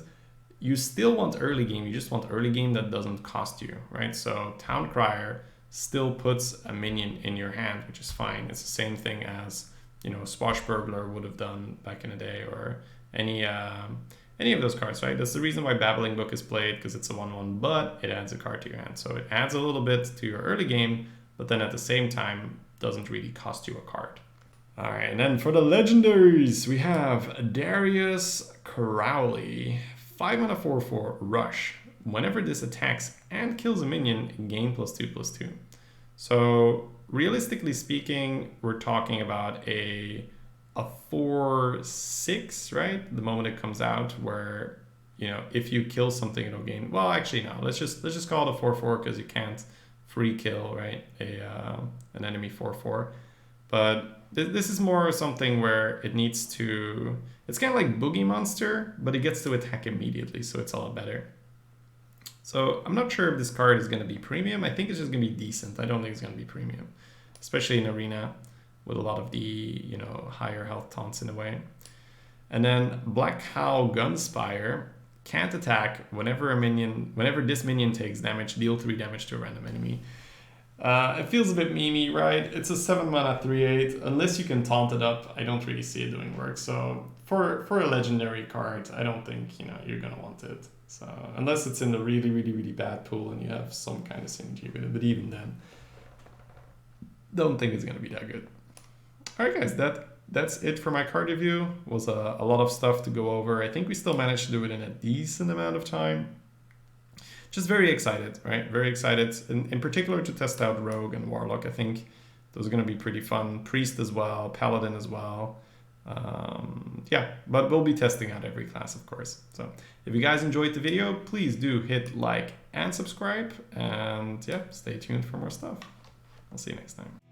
You still want early game, you just want early game that doesn't cost you, right? So Town Crier still puts a minion in your hand, which is fine. It's the same thing as, you know, Swashbuckler would have done back in the day, or any of those cards, right? That's the reason why Babbling Book is played, because it's a 1/1, but it adds a card to your hand. So it adds a little bit to your early game, but then at the same time, doesn't really cost you a card. All right, and then for the legendaries, we have Darius Crowley, 5 mana 4/4 Rush. Whenever this attacks and kills a minion, gain +2/+2. So realistically speaking, we're talking about a 4/6, right? The moment it comes out, where, you know, if you kill something, it'll gain. Well, actually, no. Let's just call it a 4/4, because you can't free kill, right? An enemy 4/4. But this is more something where it needs to. It's kind of like Boogie Monster, but it gets to attack immediately, so it's a lot better. So I'm not sure if this card is going to be premium. I think it's just going to be decent. I don't think it's going to be premium, especially in Arena, with a lot of the, you know, higher health taunts in a way. And then Black Howl Gunspire, can't attack whenever this minion takes damage, deal 3 damage to a random enemy. It feels a bit memey, right? It's a 7 mana 3/8. Unless you can taunt it up, I don't really see it doing work. So for a legendary card, I don't think, you know, you're gonna want it. So unless it's in the really, really, really bad pool and you have some kind of synergy with it, but even then, don't think it's gonna be that good. All right, guys, that's it for my card review. It was a lot of stuff to go over. I think we still managed to do it in a decent amount of time. Just very excited, right? Very excited, in particular to test out Rogue and Warlock. I think those are going to be pretty fun. Priest as well, Paladin as well. Yeah, but we'll be testing out every class, of course. So if you guys enjoyed the video, please do hit like and subscribe. And yeah, stay tuned for more stuff. I'll see you next time.